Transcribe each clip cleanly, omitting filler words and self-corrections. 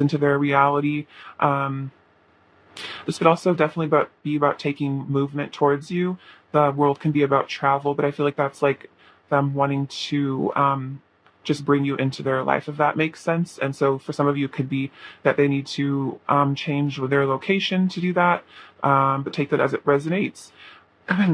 into their reality. Um, this could also definitely be about taking movement towards you. The world can be about travel, but I feel like that's like them wanting to just bring you into their life, if that makes sense. And so for some of you, it could be that they need to change their location to do that, but take that as it resonates.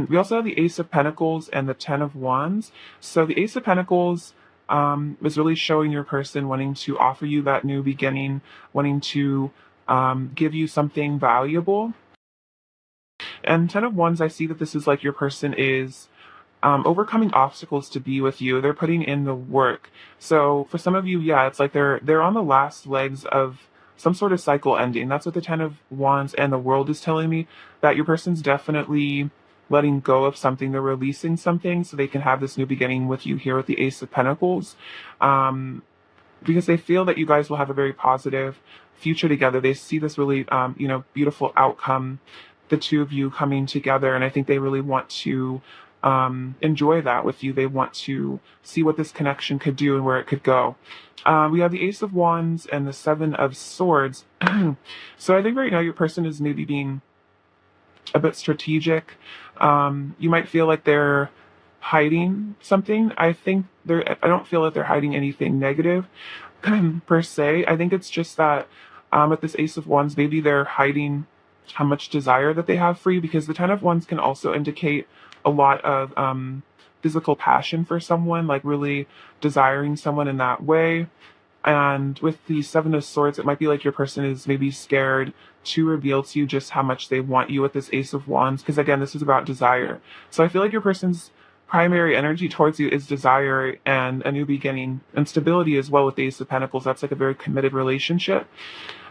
We also have the Ace of Pentacles and the Ten of Wands. So the Ace of Pentacles is really showing your person wanting to offer you that new beginning, wanting to give you something valuable. And Ten of Wands, I see that this is like your person is overcoming obstacles to be with you. They're putting in the work. So for some of you, yeah, it's like they're on the last legs of some sort of cycle ending. That's what the Ten of Wands and the World is telling me, that your person's definitely letting go of something. They're releasing something so they can have this new beginning with you here with the Ace of Pentacles. Because they feel that you guys will have a very positive future together. They see this really, beautiful outcome, the two of you coming together. And I think they really want to enjoy that with you. They want to see what this connection could do and where it could go. We have the Ace of Wands and the Seven of Swords. So I think right now your person is maybe being a bit strategic. You might feel like they're hiding something. I don't feel that they're hiding anything negative per se. I think it's just that with this Ace of Wands, maybe they're hiding how much desire that they have for you, because the Ten of Wands can also indicate a lot of physical passion for someone, like really desiring someone in that way. And with the Seven of Swords, it might be like your person is maybe scared to reveal to you just how much they want you with this Ace of Wands, because again, this is about desire. So I feel like your person's primary energy towards you is desire and a new beginning and stability as well with the Ace of Pentacles. That's like a very committed relationship.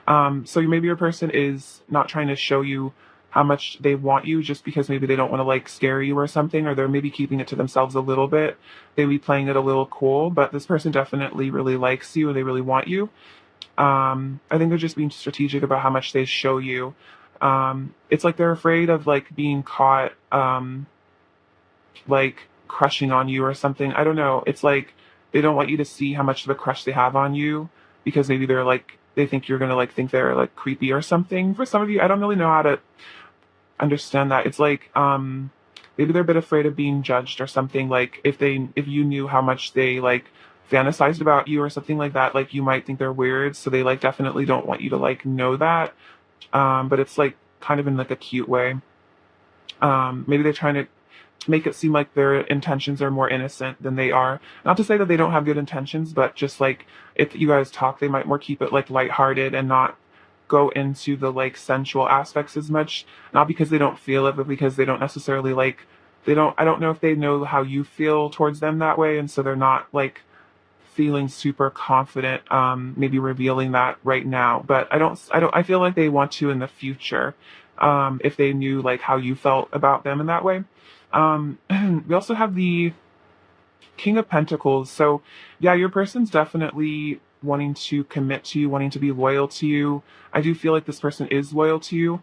So maybe your person is not trying to show you how much they want you just because maybe they don't want to like scare you or something, or they're maybe keeping it to themselves a little bit. They be playing it a little cool, but this person definitely really likes you and they really want you. I think they're just being strategic about how much they show you. It's like they're afraid of like being caught, like crushing on you or something. I don't know. It's like they don't want you to see how much of a crush they have on you, because maybe they're like, they think you're gonna like think they're like creepy or something. For some of you, I don't really know how to understand that. It's like maybe they're a bit afraid of being judged or something. Like if you knew how much they like fantasized about you or something like that, like you might think they're weird. So they like definitely don't want you to like know that. But it's like kind of in like a cute way. Maybe they're trying to make it seem like their intentions are more innocent than they are. Not to say that they don't have good intentions, but just like if you guys talk, they might more keep it like lighthearted and not go into the like sensual aspects as much. Not because they don't feel it, but because they don't necessarily like, I don't know if they know how you feel towards them that way, and so they're not like feeling super confident maybe revealing that right now. But I feel like they want to in the future, if they knew like how you felt about them in that way. We also have the King of Pentacles. So yeah, your person's definitely wanting to commit to you, wanting to be loyal to you. I do feel like this person is loyal to you.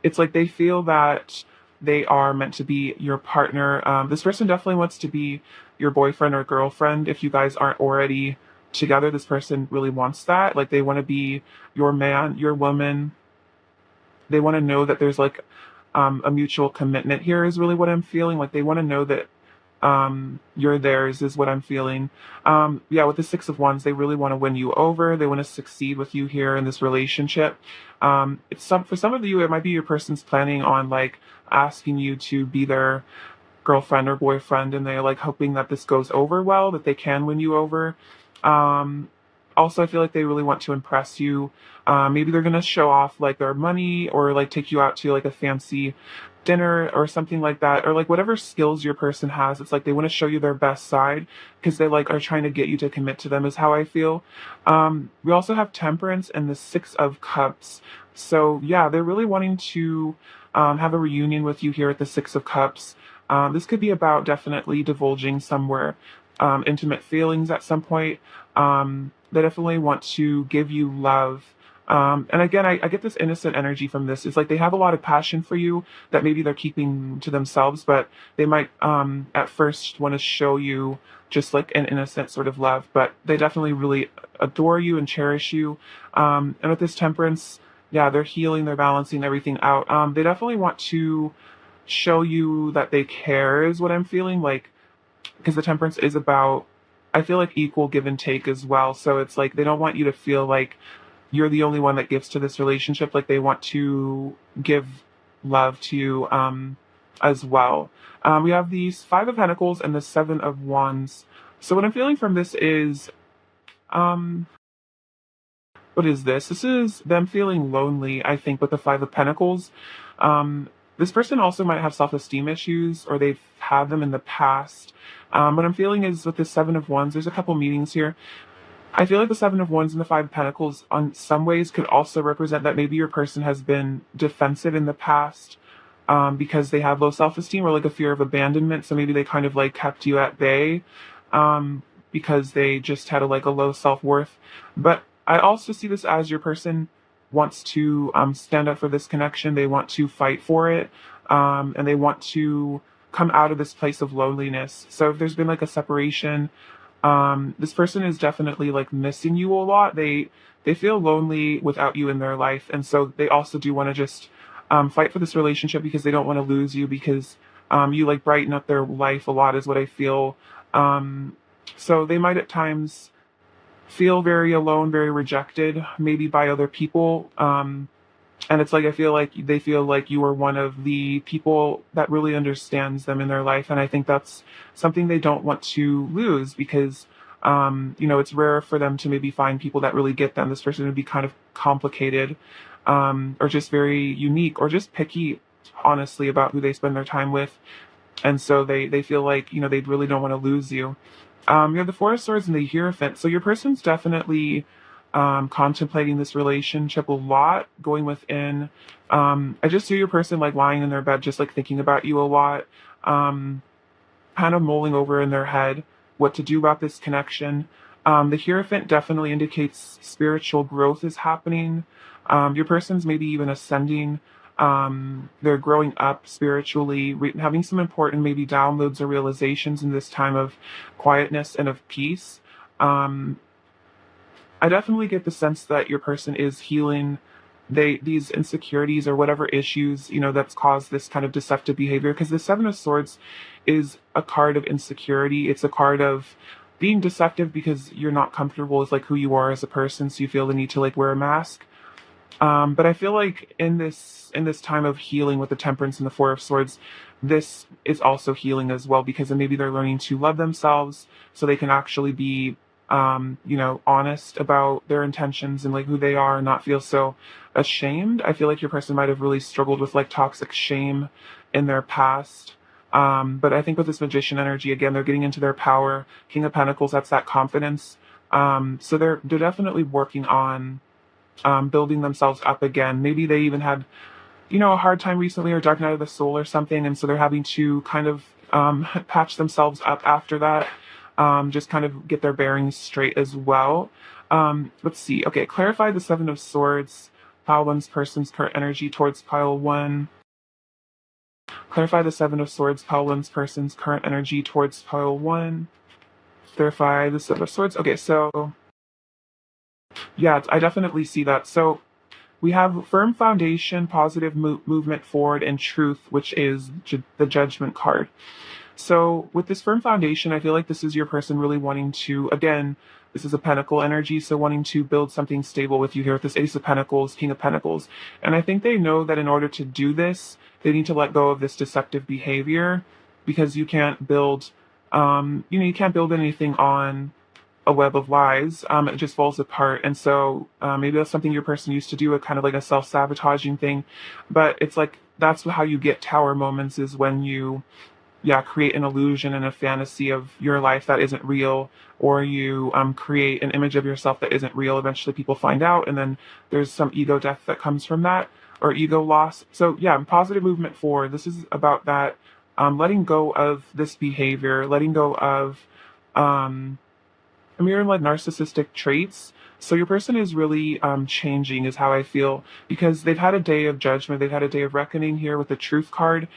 It's like they feel that they are meant to be your partner. This person definitely wants to be your boyfriend or girlfriend. If you guys aren't already together, this person really wants that. Like they want to be your man, your woman. They want to know that there's like a mutual commitment here is really what I'm feeling. Like they want to know that you're theirs is what I'm feeling. Yeah, with the Six of Wands, they really want to win you over. They want to succeed with you here in this relationship. For some of you, it might be your person's planning on like asking you to be their girlfriend or boyfriend, and they're like hoping that this goes over well, that they can win you over. Um, Also, I feel like they really want to impress you. Maybe they're gonna show off like their money, or like take you out to like a fancy dinner or something like that, or like whatever skills your person has. It's like they want to show you their best side because they like are trying to get you to commit to them, is how I feel. We also have Temperance and the Six of Cups. So yeah, they're really wanting to have a reunion with you here at the Six of Cups. This could be about definitely divulging somewhere intimate feelings at some point. They definitely want to give you love And again, I get this innocent energy from this. It's like they have a lot of passion for you that maybe they're keeping to themselves, but they might at first want to show you just like an innocent sort of love, but they definitely really adore you and cherish you. And with this temperance, yeah, they're healing, they're balancing everything out. They definitely want to show you that they care, is what I'm feeling like, because the temperance is about, I feel like, equal give and take as well. So it's like they don't want you to feel like you're the only one that gives to this relationship. Like they want to give love to you as well. We have these Five of Pentacles and the Seven of Wands. So what I'm feeling from this is, um, what is this? This is them feeling lonely, I think, with the Five of Pentacles. Um, this person also might have self-esteem issues, or they've had them in the past. What I'm feeling is with the Seven of Wands, there's a couple meanings here. I feel like the Seven of Wands and the Five of Pentacles, on some ways, could also represent that maybe your person has been defensive in the past, because they have low self-esteem or like a fear of abandonment. So maybe they kind of like kept you at bay, um, because they just had like a low self-worth. But I also see this as your person wants to stand up for this connection. They want to fight for it, and they want to come out of this place of loneliness. So if there's been like a separation, this person is definitely like missing you a lot. They feel lonely without you in their life, and so they also do want to just fight for this relationship because they don't want to lose you, because you like brighten up their life a lot, is what I feel. Um, so they might at times feel very alone, very rejected, maybe by other people. And it's like I feel like they feel like you are one of the people that really understands them in their life, and I think that's something they don't want to lose, because it's rare for them to maybe find people that really get them. This person would be kind of complicated, or just very unique, or just picky, honestly, about who they spend their time with, and so they feel like they really don't want to lose you. You have the Four of Swords and the Hierophant. So your person's definitely contemplating this relationship a lot, going within. I just see your person like lying in their bed, just like thinking about you a lot, um, kind of mulling over in their head what to do about this connection. The Hierophant definitely indicates spiritual growth is happening. Your person's maybe even ascending. They're growing up spiritually, having some important maybe downloads or realizations in this time of quietness and of peace. Um, I definitely get the sense that your person is healing these insecurities or whatever issues, that's caused this kind of deceptive behavior. Because the Seven of Swords is a card of insecurity. It's a card of being deceptive because you're not comfortable with like who you are as a person, so you feel the need to like wear a mask. But I feel like in this time of healing with the Temperance and the Four of Swords, this is also healing as well, because then maybe they're learning to love themselves so they can actually be honest about their intentions and like who they are, and not feel so ashamed. I feel like your person might have really struggled with like toxic shame in their past. But I think with this Magician energy, again, they're getting into their power. King of Pentacles, that's that confidence. So they're definitely working on building themselves up again. Maybe they even had, a hard time recently, or dark night of the soul or something, and so they're having to kind of patch themselves up after that, just kind of get their bearings straight as well. Let's see. Okay, clarify the Seven of Swords. Pile one's person's current energy towards pile one. Clarify the Seven of Swords. Pile one's person's current energy towards pile one. Clarify the Seven of Swords. Okay, so yeah, I definitely see that. So we have firm foundation, positive movement forward, and truth, which is the Judgment card. So with this firm foundation, I feel like this is your person really wanting to, again, this is a Pentacle energy, so wanting to build something stable with you here with this Ace of Pentacles, King of Pentacles. And I think they know that in order to do this, they need to let go of this deceptive behavior, because you can't build, you can't build anything on a web of lies. It just falls apart. And so maybe that's something your person used to do, a kind of like a self-sabotaging thing. But it's like that's how you get tower moments, is when you create an illusion and a fantasy of your life that isn't real, or you create an image of yourself that isn't real. Eventually people find out, and then there's some ego death that comes from that, or ego loss. So yeah, positive movement forward. This is about that, letting go of this behavior, letting go of um, mirror like narcissistic traits. So your person is really changing, is how I feel, because they've had a day of judgment, they've had a day of reckoning here with the Truth card,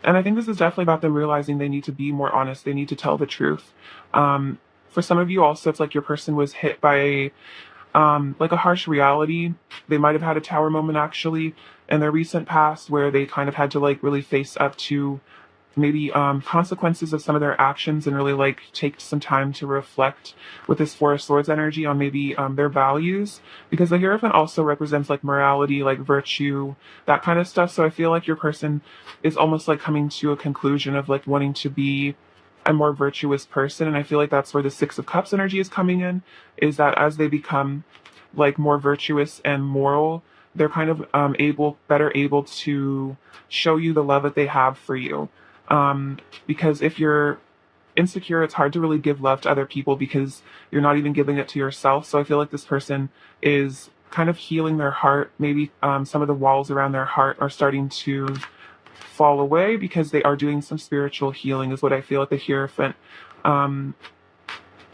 and I think this is definitely about them realizing they need to be more honest. They need to tell the truth. Um, for some of you, also, it's like your person was hit by like a harsh reality. They might have had a tower moment actually in their recent past where they kind of had to like really face up to maybe consequences of some of their actions and really like take some time to reflect with this Four of Swords energy on maybe their values, because the Hierophant also represents like morality, like virtue, that kind of stuff. So I feel like your person is almost like coming to a conclusion of like wanting to be a more virtuous person. And I feel like that's where the Six of Cups energy is coming in, is that as they become like more virtuous and moral, they're kind of better able to show you the love that they have for you. Because if you're insecure, it's hard to really give love to other people because you're not even giving it to yourself. So I feel like this person is kind of healing their heart. Maybe some of the walls around their heart are starting to fall away because they are doing some spiritual healing, is what I feel at the Hierophant. Um,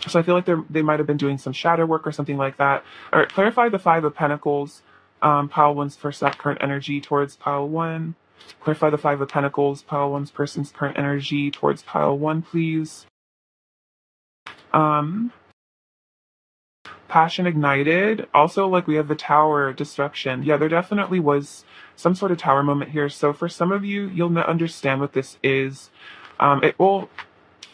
so I feel like they might have been doing some shadow work or something like that. All right, clarify the Five of Pentacles, pile one's first that current energy towards pile one. Clarify the Five of Pentacles, pile one's person's current energy towards pile one, please. Um, Passion ignited. Also, like we have the Tower, destruction. Yeah, there definitely was some sort of tower moment here. So for some of you, you'll not understand what this is. It will.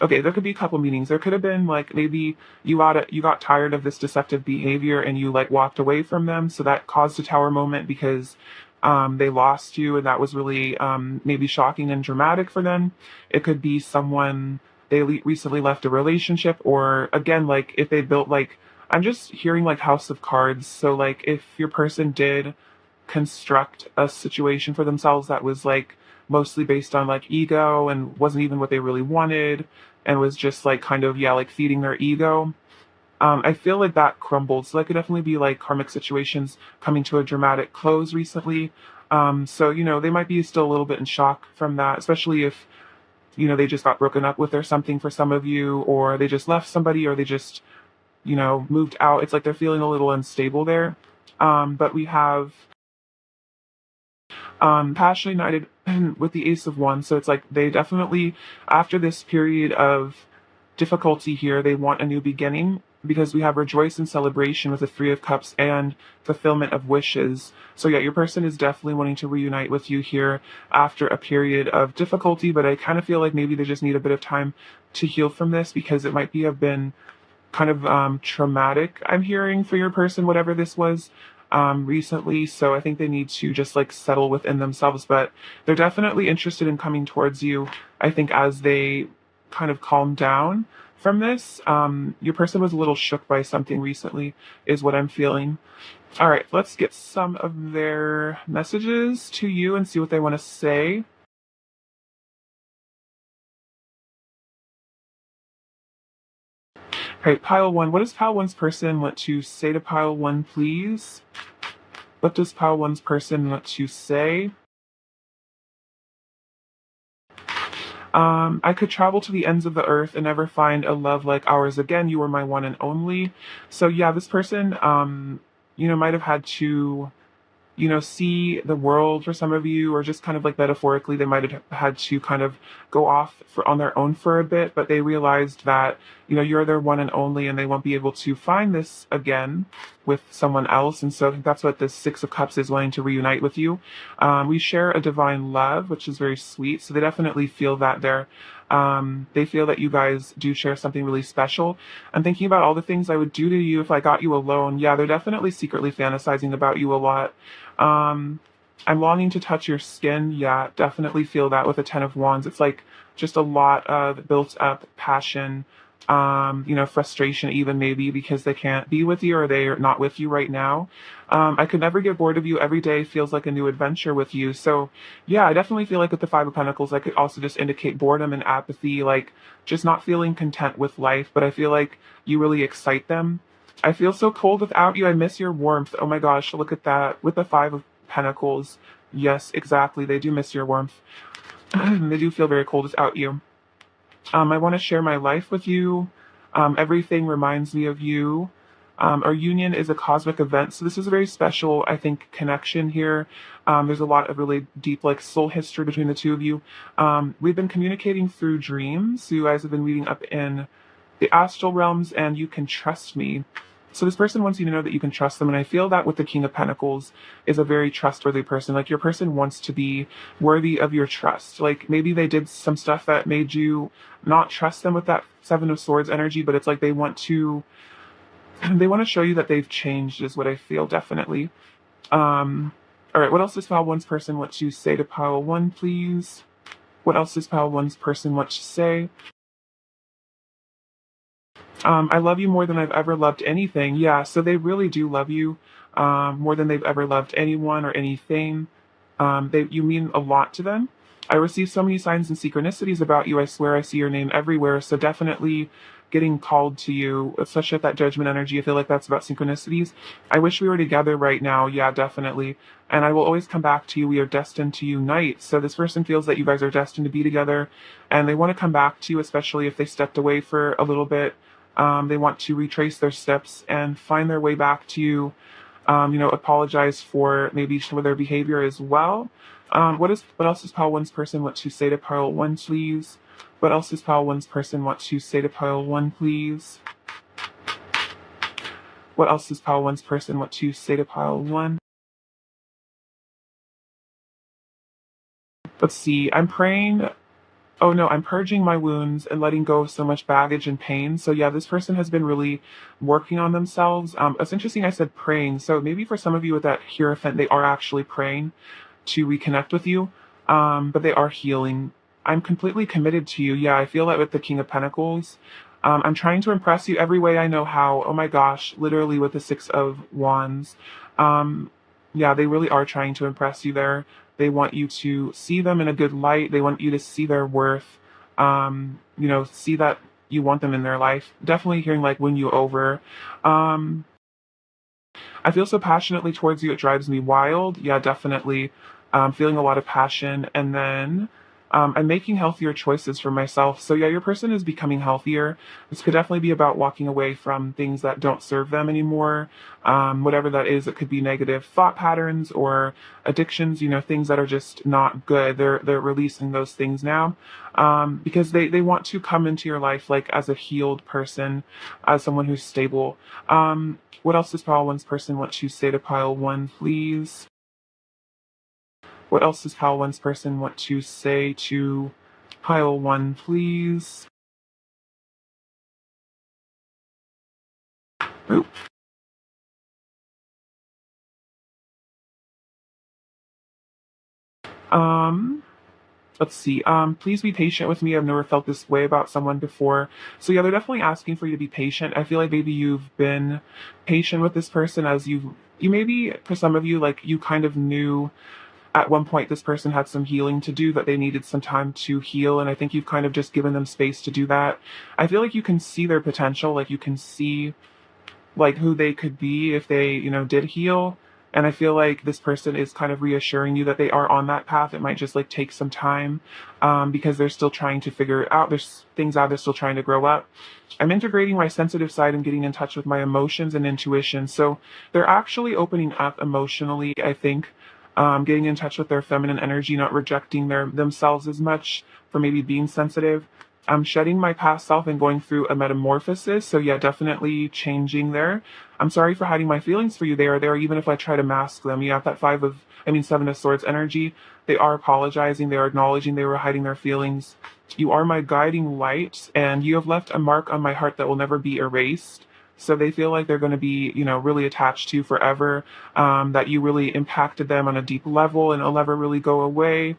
Okay, there could be a couple meanings. There could have been like maybe you got tired of this deceptive behavior and you like walked away from them, so that caused a tower moment because they lost you, and that was really maybe shocking and dramatic for them. It could be someone they recently left a relationship, or again, like if they built like I'm just hearing like House of Cards. So like if your person did construct a situation for themselves that was like mostly based on like ego and wasn't even what they really wanted and was just like kind of yeah like feeding their ego, I feel like that crumbled. So that could definitely be like karmic situations coming to a dramatic close recently. So you know they might be still a little bit in shock from that, especially if you know they just got broken up with or something for some of you, or they just left somebody, or they just you know moved out. It's like they're feeling a little unstable there. But we have passionately united with the Ace of Wands. So it's like they definitely, after this period of difficulty here, they want a new beginning, because we have rejoice and celebration with the Three of Cups and fulfillment of wishes. So yeah, your person is definitely wanting to reunite with you here after a period of difficulty, but I kind of feel like maybe they just need a bit of time to heal from this, because it might be have been kind of traumatic, I'm hearing, for your person, whatever this was recently. So I think they need to just like settle within themselves, but they're definitely interested in coming towards you, I think, as they kind of calm down from this. Your person was a little shook by something recently, is what I'm feeling. All right, let's get some of their messages to you and see what they want to say. All right, pile one. What does pile one's person want to say to pile one, please? What does pile one's person want to say? I could travel to the ends of the earth and never find a love like ours again. You were my one and only. So yeah, this person, you know, might have had to you know, see the world for some of you, or just kind of like metaphorically, they might have had to kind of go off on their own for a bit, but they realized that, you know, you're their one and only, and they won't be able to find this again with someone else. And so I think that's what the Six of Cups is, wanting to reunite with you. We share a divine love, which is very sweet. So they definitely feel that they feel that you guys do share something really special. I'm thinking about all the things I would do to you if I got you alone. Yeah, they're definitely secretly fantasizing about you a lot. Um, I'm longing to touch your skin. Yeah, definitely feel that with a Ten of Wands. It's like just a lot of built up passion, you know, frustration even maybe because they can't be with you or they're not with you right now. I could never get bored of you. Every day feels like a new adventure with you. So yeah, I definitely feel like with the Five of Pentacles, I could also just indicate boredom and apathy, like just not feeling content with life. But I feel like you really excite them. I feel so cold without you. I miss your warmth. Oh my gosh, look at that. With the Five of Pentacles. Yes, exactly. They do miss your warmth. They do feel very cold without you. I want to share my life with you. Everything reminds me of you. Our union is a cosmic event, so this is a very special, I think, connection here. There's a lot of really deep, like, soul history between the two of you. We've been communicating through dreams, so you guys have been meeting up in the astral realms, and you can trust me. So this person wants you to know that you can trust them, and I feel that with the King of Pentacles is a very trustworthy person. Like, your person wants to be worthy of your trust. Like, maybe they did some stuff that made you not trust them with that Seven of Swords energy, but it's like they want to show you that they've changed, is what I feel, definitely. All right, what else does pile one's person want to say to pile one, please? What else does pile one's person want to say? I love you more than I've ever loved anything. Yeah, so they really do love you more than they've ever loved anyone or anything. You mean a lot to them. I receive so many signs and synchronicities about you. I swear I see your name everywhere. So definitely getting called to you, especially at that judgment energy. I feel like that's about synchronicities. I wish we were together right now. Yeah, definitely. And I will always come back to you. We are destined to unite. So this person feels that you guys are destined to be together, and they want to come back to you, especially if they stepped away for a little bit. They want to retrace their steps and find their way back to you. Apologize for maybe some of their behavior as well. What else does pile one's person want to say to pile one, please? What else does pile one's person want to say to pile one, please? What else does pile one's person want to say to pile one? Let's see. I'm praying. Oh no, I'm purging my wounds and letting go of so much baggage and pain. So yeah, this person has been really working on themselves. It's interesting I said praying. So maybe for some of you with that Hierophant, they are actually praying to reconnect with you, but they are healing. I'm completely committed to you. Yeah, I feel that with the King of Pentacles. I'm trying to impress you every way I know how. Oh my gosh, literally with the Six of Wands. Yeah, they really are trying to impress you there. They want you to see them in a good light. They want you to see their worth. See that you want them in their life. Definitely hearing like win you over. I feel so passionately towards you, it drives me wild. Yeah, definitely. Feeling a lot of passion. And then I'm making healthier choices for myself. So, yeah, your person is becoming healthier. This could definitely be about walking away from things that don't serve them anymore. Whatever that is, it could be negative thought patterns or addictions, things that are just not good. They're releasing those things now because they want to come into your life like as a healed person, as someone who's stable. What else does pile one's person want to say to pile one, please? What else does pile one's person want to say to pile one, please? Oop. Um, let's see. Please be patient with me. I've never felt this way about someone before. So yeah, they're definitely asking for you to be patient. I feel like maybe you've been patient with this person as you maybe for some of you, like you kind of knew at one point this person had some healing to do, that they needed some time to heal, and I think you've kind of just given them space to do that. I feel like you can see their potential, like you can see like who they could be if they, did heal. And I feel like this person is kind of reassuring you that they are on that path. It might just like take some time because they're still trying to figure out, there's things out, they're still trying to grow up. I'm integrating my sensitive side and getting in touch with my emotions and intuition. So they're actually opening up emotionally, I think. Getting in touch with their feminine energy, not rejecting themselves as much for maybe being sensitive. I'm shedding my past self and going through a metamorphosis. So yeah, definitely changing there. I'm sorry for hiding my feelings for you. They are there even if I try to mask them. You have that Seven of Swords energy. They are apologizing. They are acknowledging they were hiding their feelings. You are my guiding light, and you have left a mark on my heart that will never be erased. So they feel like they're going to be, really attached to you forever, that you really impacted them on a deep level and it'll never really go away.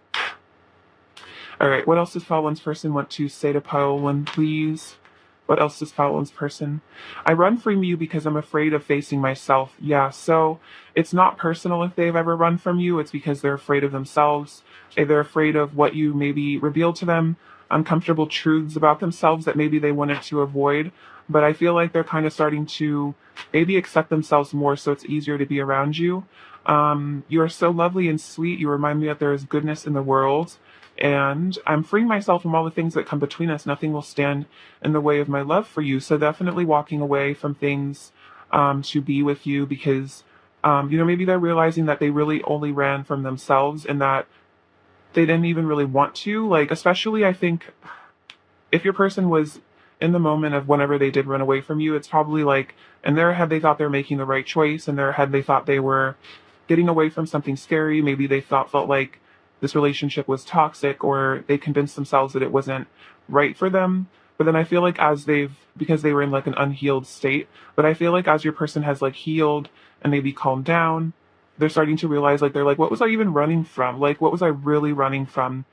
All right, what else does pile one's person want to say to pile one, please? What else does pile one's person? I run from you because I'm afraid of facing myself. Yeah, so it's not personal if they've ever run from you. It's because they're afraid of themselves. They're afraid of what you maybe revealed to them, uncomfortable truths about themselves that maybe they wanted to avoid. But I feel like they're kind of starting to maybe accept themselves more, so it's easier to be around you. You are so lovely and sweet. You remind me that there is goodness in the world. And I'm freeing myself from all the things that come between us. Nothing will stand in the way of my love for you. So definitely walking away from things to be with you because, maybe they're realizing that they really only ran from themselves and that they didn't even really want to. Like, especially, I think if your person was in the moment of whenever they did run away from you, it's probably like in their head they thought they're making the right choice. In their head they thought they were getting away from something scary. Maybe they felt like this relationship was toxic, or they convinced themselves that it wasn't right for them. But then I feel like as they've because they were in like an unhealed state, but I feel like as your person has like healed and maybe calmed down, they're starting to realize like they're like, what was I even running from? Like what was I really running from?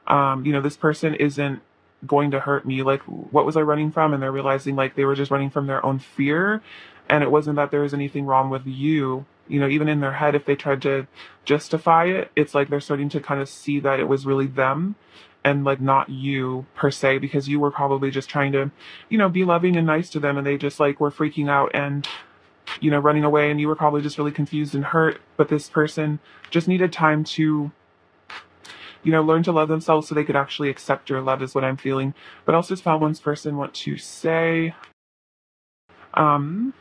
This person isn't going to hurt me. Like, what was I running from? And they're realizing like they were just running from their own fear. And it wasn't that there was anything wrong with you. Even in their head, if they tried to justify it, it's like they're starting to kind of see that it was really them and like not you per se, because you were probably just trying to, be loving and nice to them. And they just like were freaking out and, running away. And you were probably just really confused and hurt. But this person just needed time to learn to love themselves so they could actually accept your love is what I'm feeling. But also just found one person want to say, um,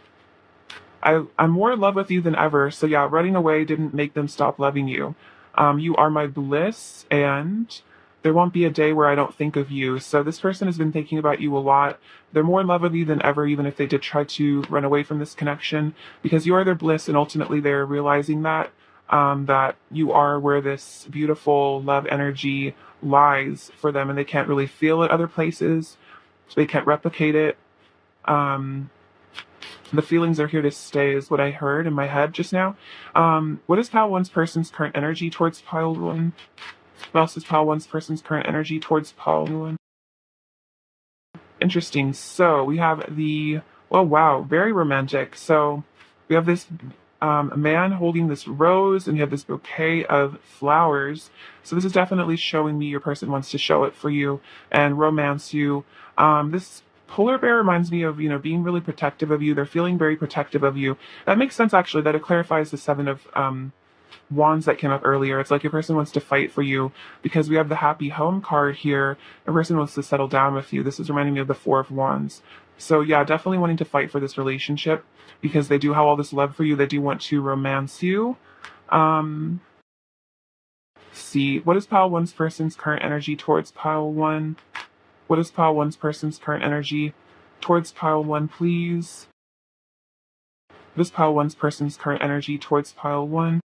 I'm more in love with you than ever. So yeah, running away didn't make them stop loving you. You are my bliss, and there won't be a day where I don't think of you. So this person has been thinking about you a lot. They're more in love with you than ever, even if they did try to run away from this connection, because you are their bliss, and ultimately they're realizing that you are where this beautiful love energy lies for them, and they can't really feel it other places, so they can't replicate it. Um, the feelings are here to stay, is what I heard in my head just now. What is pile one's person's current energy towards pile one? What else is pile one's person's current energy towards pile one? Interesting. So we have oh wow, very romantic. So we have this man holding this rose, and you have this bouquet of flowers. So this is definitely showing me your person wants to show it for you and romance you. This polar bear reminds me of, being really protective of you. They're feeling very protective of you. That makes sense, actually, that it clarifies the seven of wands that came up earlier. It's like your person wants to fight for you because we have the happy home card here. A person wants to settle down with you. This is reminding me of the four of wands. So yeah, definitely wanting to fight for this relationship because they do have all this love for you. They do want to romance you. Um, see, what is pile one's person's current energy towards pile one? What is pile one's person's current energy towards pile one, please? What is pile one's person's current energy towards pile one?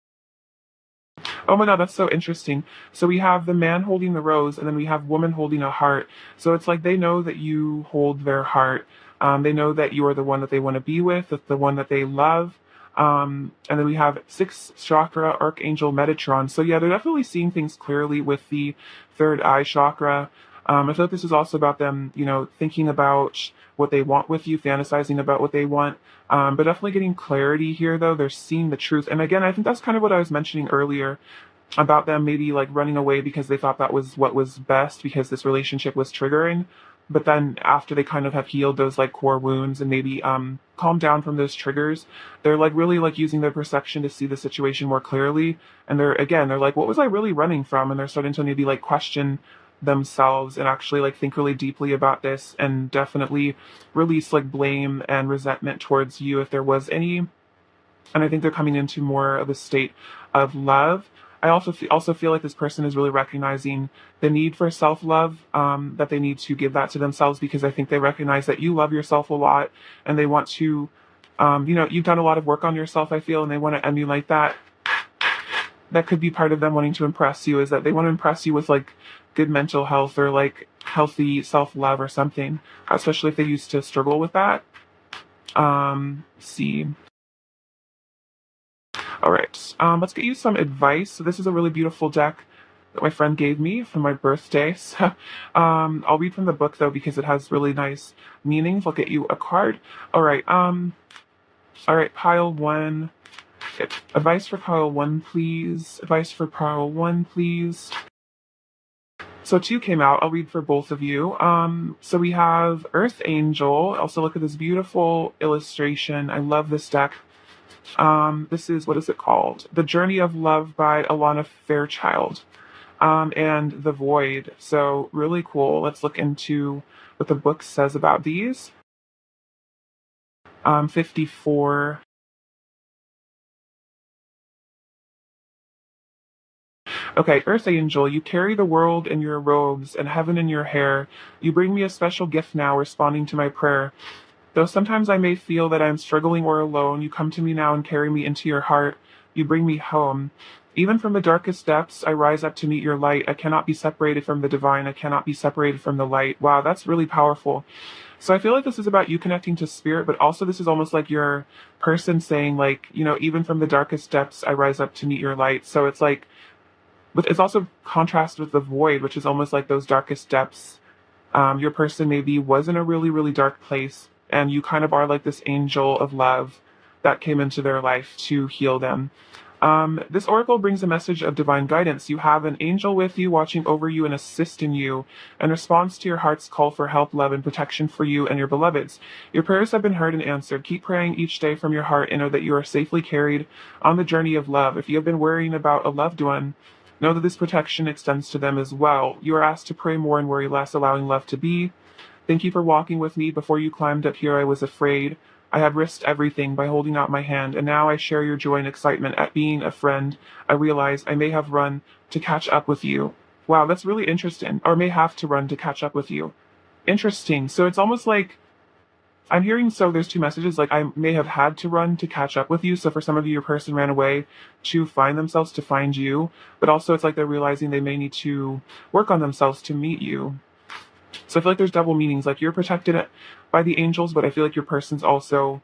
Oh my God, that's so interesting. So we have the man holding the rose, and then we have woman holding a heart. So it's like they know that you hold their heart. They know that you are the one that they want to be with, the one that they love. And then we have sixth chakra, Archangel Metatron. So yeah, they're definitely seeing things clearly with the third eye chakra. I feel like this is also about them, thinking about what they want with you, fantasizing about what they want. But definitely getting clarity here, though. They're seeing the truth. And again, I think that's kind of what I was mentioning earlier about them maybe like running away because they thought that was what was best because this relationship was triggering. But then after they kind of have healed those like core wounds and maybe calmed down from those triggers, they're like really like using their perception to see the situation more clearly. And they're like, what was I really running from? And they're starting to maybe like question themselves and actually like think really deeply about this and definitely release like blame and resentment towards you if there was any. And I think they're coming into more of a state of love. I also feel like this person is really recognizing the need for self love, that they need to give that to themselves because I think they recognize that you love yourself a lot and they want to, you've done a lot of work on yourself, I feel, and they want to emulate that. That could be part of them wanting to impress you, is that they want to impress you with like good mental health or like healthy self love or something, especially if they used to struggle with that. See. All right, let's get you some advice. So this is a really beautiful deck that my friend gave me for my birthday. So I'll read from the book though because it has really nice meanings. I'll get you a card. All right, pile one. Advice for pile one, please. Advice for pile one, please. So two came out. I'll read for both of you. So we have Earth Angel. Also look at this beautiful illustration. I love this deck. This is, what is it called? The Journey of Love by Alana Fairchild. And The Void. So really cool. Let's look into what the book says about these. 54. Okay, Earth Angel, you carry the world in your robes and heaven in your hair. You bring me a special gift now, responding to my prayer. Though sometimes I may feel that I am struggling or alone, you come to me now and carry me into your heart. You bring me home. Even from the darkest depths, I rise up to meet your light. I cannot be separated from the divine. I cannot be separated from the light. Wow, that's really powerful. So I feel like this is about you connecting to spirit, but also this is almost like your person saying, like, even from the darkest depths, I rise up to meet your light. So it's like, but it's also contrast with the void, which is almost like those darkest depths. Your person maybe was in a really, really dark place, and you kind of are like this angel of love that came into their life to heal them. This oracle brings a message of divine guidance. You have an angel with you, watching over you and assisting you in response to your heart's call for help, love, and protection for you and your beloveds. Your prayers have been heard and answered. Keep praying each day from your heart and know that you are safely carried on the journey of love. If you have been worrying about a loved one, know that this protection extends to them as well. You are asked to pray more and worry less, allowing love to be. Thank you for walking with me. Before you climbed up here, I was afraid. I had risked everything by holding out my hand, and now I share your joy and excitement at being a friend. I realize I may have run to catch up with you. Wow, that's really interesting. Or may have to run to catch up with you. Interesting. So it's almost like I'm hearing, so there's two messages, like I may have had to run to catch up with you. So for some of you, your person ran away to find themselves, to find you, but also it's like they're realizing they may need to work on themselves to meet you. So I feel like there's double meanings, like you're protected by the angels, but I feel like your person's also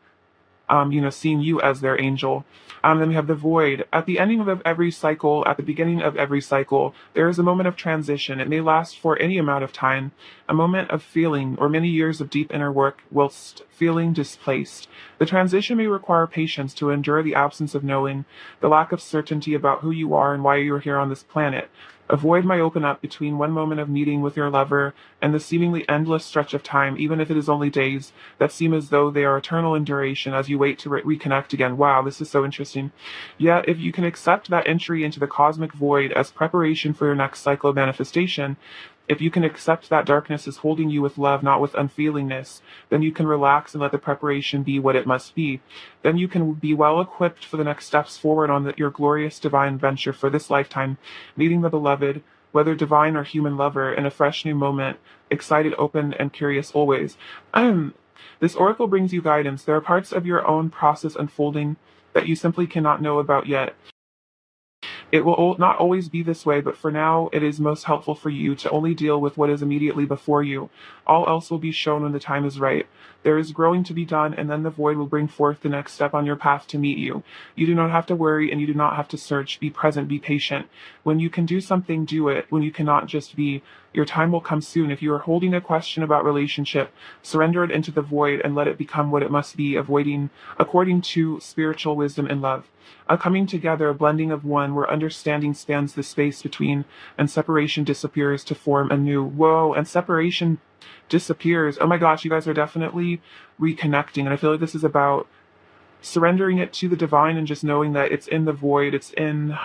seeing you as their angel. Then we have the void. At the ending of every cycle, at the beginning of every cycle, there is a moment of transition. It may last for any amount of time, a moment of feeling or many years of deep inner work whilst feeling displaced. The transition may require patience to endure the absence of knowing, the lack of certainty about who you are and why you're here on this planet. A void might open up between one moment of meeting with your lover and the seemingly endless stretch of time, even if it is only days, that seem as though they are eternal in duration as you wait to reconnect again. Wow, this is so interesting. Yet, if you can accept that entry into the cosmic void as preparation for your next cycle of manifestation, if you can accept that darkness is holding you with love, not with unfeelingness, then you can relax and let the preparation be what it must be. Then you can be well equipped for the next steps forward on your glorious divine venture for this lifetime, meeting the beloved, whether divine or human lover, in a fresh new moment, excited, open, and curious always. This oracle brings you guidance. There are parts of your own process unfolding that you simply cannot know about yet. It will not always be this way, but for now, it is most helpful for you to only deal with what is immediately before you. All else will be shown when the time is right. There is growing to be done, and then the void will bring forth the next step on your path to meet you. You do not have to worry, and you do not have to search. Be present, be patient. When you can do something, do it. When you cannot, just be. Your time will come soon. If you are holding a question about relationship, surrender it into the void and let it become what it must be, avoiding according to spiritual wisdom and love. A coming together, a blending of one, where understanding spans the space between, and separation disappears to form a new. Whoa, and separation disappears. Oh my gosh, you guys are definitely reconnecting. And I feel like this is about surrendering it to the divine and just knowing that it's in the void. It's in,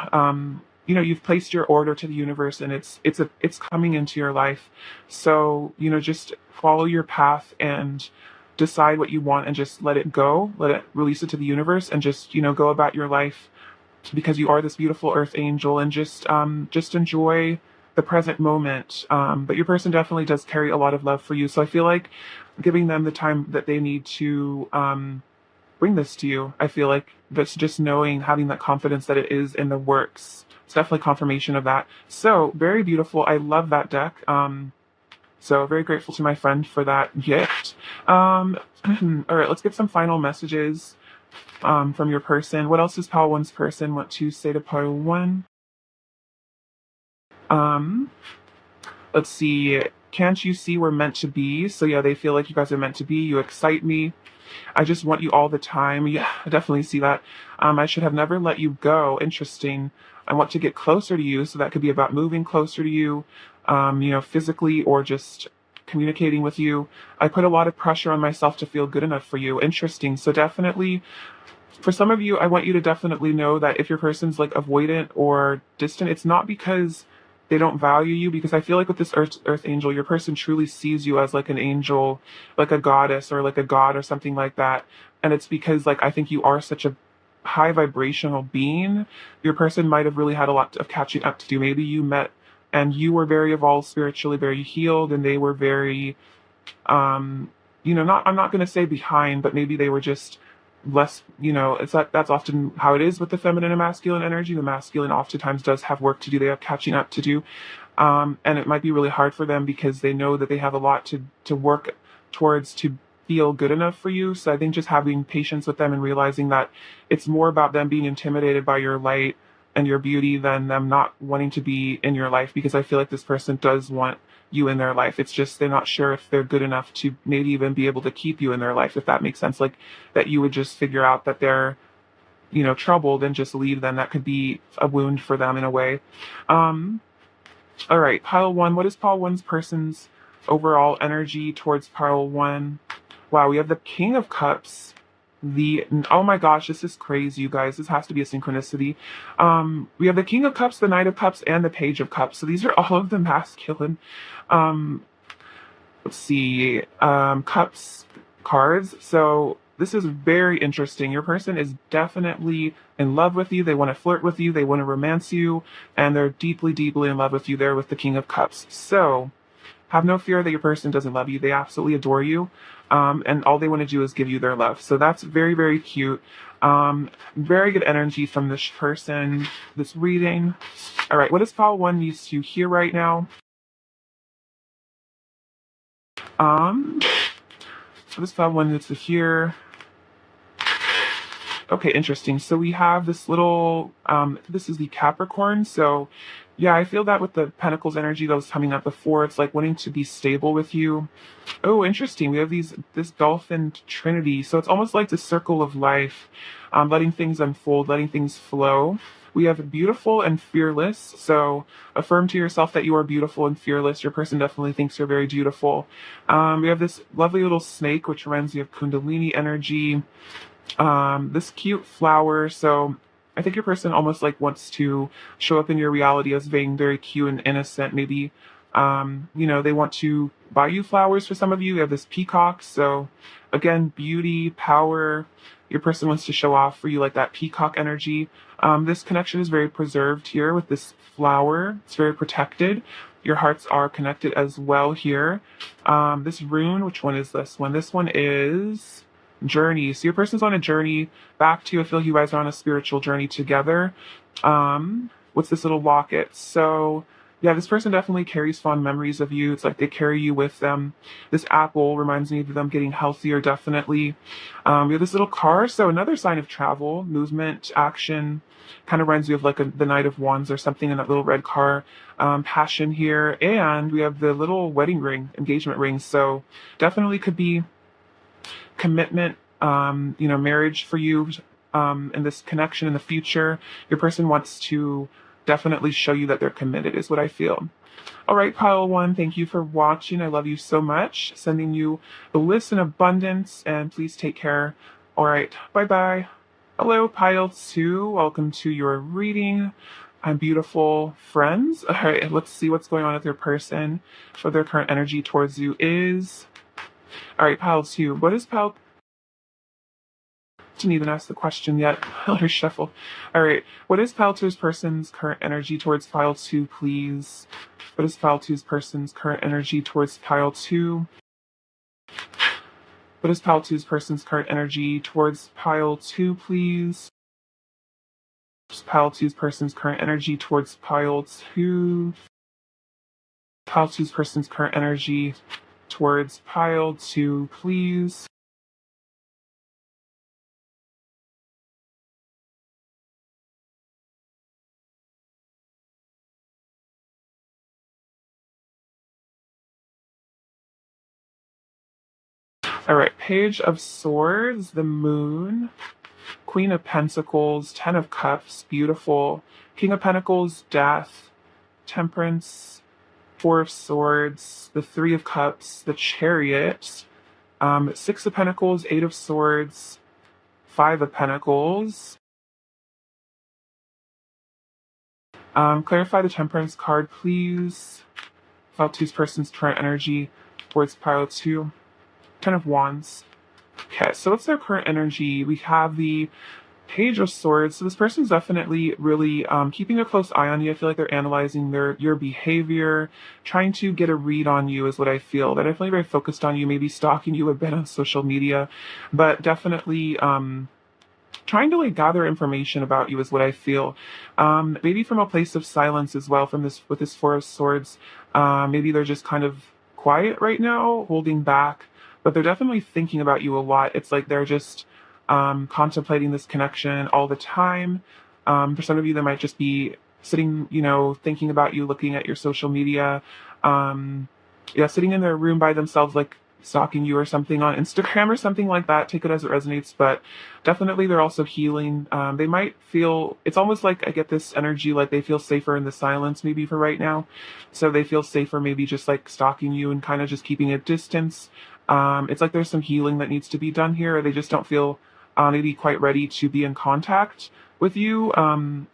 you've placed your order to the universe, and it's coming into your life. So, just follow your path and decide what you want and just let it go, let it release it to the universe, and just, go about your life, because you are this beautiful earth angel, and just enjoy the present moment. But your person definitely does carry a lot of love for you. So I feel like giving them the time that they need to bring this to you. I feel like that's just knowing, having that confidence that it is in the works. It's definitely confirmation of that. So very beautiful. I love that deck. So very grateful to my friend for that gift. All right, let's get some final messages from your person. What else does Pile 1's person want to say to Pile 1? Let's see. Can't you see we're meant to be? So yeah, they feel like you guys are meant to be. You excite me. I just want you all the time. Yeah, I definitely see that. I should have never let you go. Interesting. I want to get closer to you. So that could be about moving closer to you, physically, or just communicating with you. I put a lot of pressure on myself to feel good enough for you. Interesting. So definitely, for some of you, I want you to definitely know that if your person's like avoidant or distant, it's not because they don't value you, because I feel like with this earth angel, your person truly sees you as like an angel, like a goddess or like a god or something like that. And it's because like I think you are such a high vibrational being. Your person might have really had a lot of catching up to do. Maybe you met and you were very evolved spiritually, very healed, and they were very not, I'm not going to say behind, but maybe they were just less, it's like that's often how it is with the feminine and masculine energy. The masculine oftentimes does have work to do. They have catching up to do. And it might be really hard for them because they know that they have a lot to work towards to feel good enough for you. So I think just having patience with them and realizing that it's more about them being intimidated by your light and your beauty than them not wanting to be in your life, because I feel like this person does want you in their life. It's just they're not sure if they're good enough to maybe even be able to keep you in their life, if that makes sense. Like that you would just figure out that they're, troubled and just leave them. That could be a wound for them in a way. Um, all right, pile one. What is pile one's person's overall energy towards pile one? Wow, we have the King of Cups. Oh my gosh, this is crazy, you guys. This has to be a synchronicity. We have the King of Cups, the Knight of Cups, and the Page of Cups. So these are all of the masculine. Um, let's see, Cups cards. So this is very interesting. Your person is definitely in love with you. They want to flirt with you. They want to romance you, and they're deeply, deeply in love with you there with the King of Cups. So have no fear that your person doesn't love you. They absolutely adore you. And all they want to do is give you their love. So that's very, very cute. Very good energy from this person, this reading. All right, what does pile one needs to hear right now? Um, what does pile one needs to hear? Okay, interesting. So we have this little, this is the Capricorn. So yeah, I feel that with the Pentacles energy that was coming up before, it's like wanting to be stable with you. Oh, interesting. We have this Dolphin Trinity. So it's almost like the circle of life, letting things unfold, letting things flow. We have beautiful and fearless. So affirm to yourself that you are beautiful and fearless. Your person definitely thinks you're very beautiful. We have this lovely little snake, which reminds me of Kundalini energy. This cute flower. So I think your person almost like wants to show up in your reality as being very cute and innocent. Maybe, they want to buy you flowers. For some of you, you have this peacock. So again, beauty, power. Your person wants to show off for you like that peacock energy. This connection is very preserved here with this flower. It's very protected. Your hearts are connected as well here. This rune, which one is this one? This one is journey. So your person's on a journey back to, I feel like you guys are on a spiritual journey together. What's this little locket? So yeah, this person definitely carries fond memories of you. It's like they carry you with them. This apple reminds me of them getting healthier, definitely. We have this little car. So another sign of travel, movement, action. Kind of reminds me of like the Knight of Wands or something in that little red car. Passion here. And we have the little wedding ring, engagement ring. So definitely could be commitment, marriage for you, and this connection in the future. Your person wants to definitely show you that they're committed, is what I feel. All right, pile one, thank you for watching. I love you so much. Sending you the list in abundance, and please take care. All right, bye-bye. Hello, pile two. Welcome to your reading. I'm beautiful friends. All right, let's see what's going on with your person. So their current energy towards you is... All right, pile two. What is pile... Didn't even ask the question yet. Let her shuffle. All right. What is pile two's person's current energy towards pile two, please? What is pile two's person's current energy towards pile two? What is pile two's person's current energy towards pile two, please? Pile two's person's current energy towards pile two. Pile two's person's current energy towards pile two, please. All right, Page of Swords, the Moon, Queen of Pentacles, Ten of Cups, beautiful. King of Pentacles, Death, Temperance, Four of Swords, the Three of Cups, the Chariot, Six of Pentacles, Eight of Swords, Five of Pentacles, Clarify the Temperance card, please. Pile 2's person's current energy towards pile 2. Ten of Wands. Okay, so what's their current energy? We have the Page of Swords. So this person's definitely really keeping a close eye on you. I feel like they're analyzing your behavior, trying to get a read on you is what I feel. They're definitely very focused on you, maybe stalking you a bit on social media, but definitely trying to like gather information about you is what I feel. Maybe from a place of silence as well. From this with this Four of Swords, maybe they're just kind of quiet right now, holding back, but they're definitely thinking about you a lot. It's like they're just contemplating this connection all the time. For some of you, they might just be sitting, thinking about you, looking at your social media. Yeah, sitting in their room by themselves, like stalking you or something on Instagram or something like that. Take it as it resonates, but definitely they're also healing. They might feel, it's almost like I get this energy like they feel safer in the silence maybe for right now. So they feel safer maybe just like stalking you and kind of just keeping a distance. It's like there's some healing that needs to be done here. Or they just don't feel maybe quite ready to be in contact with you.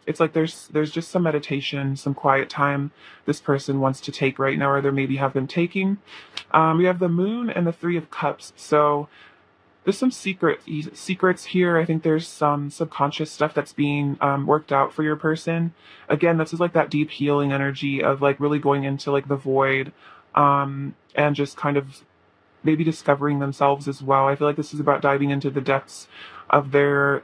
It's like there's just some meditation, some quiet time this person wants to take right now, or they maybe have been taking. We have the Moon and the Three of Cups. So there's some secrets here. I think there's some subconscious stuff that's being worked out for your person. Again, this is like that deep healing energy of like really going into like the void, and just kind of maybe discovering themselves as well. I feel like this is about diving into the depths of their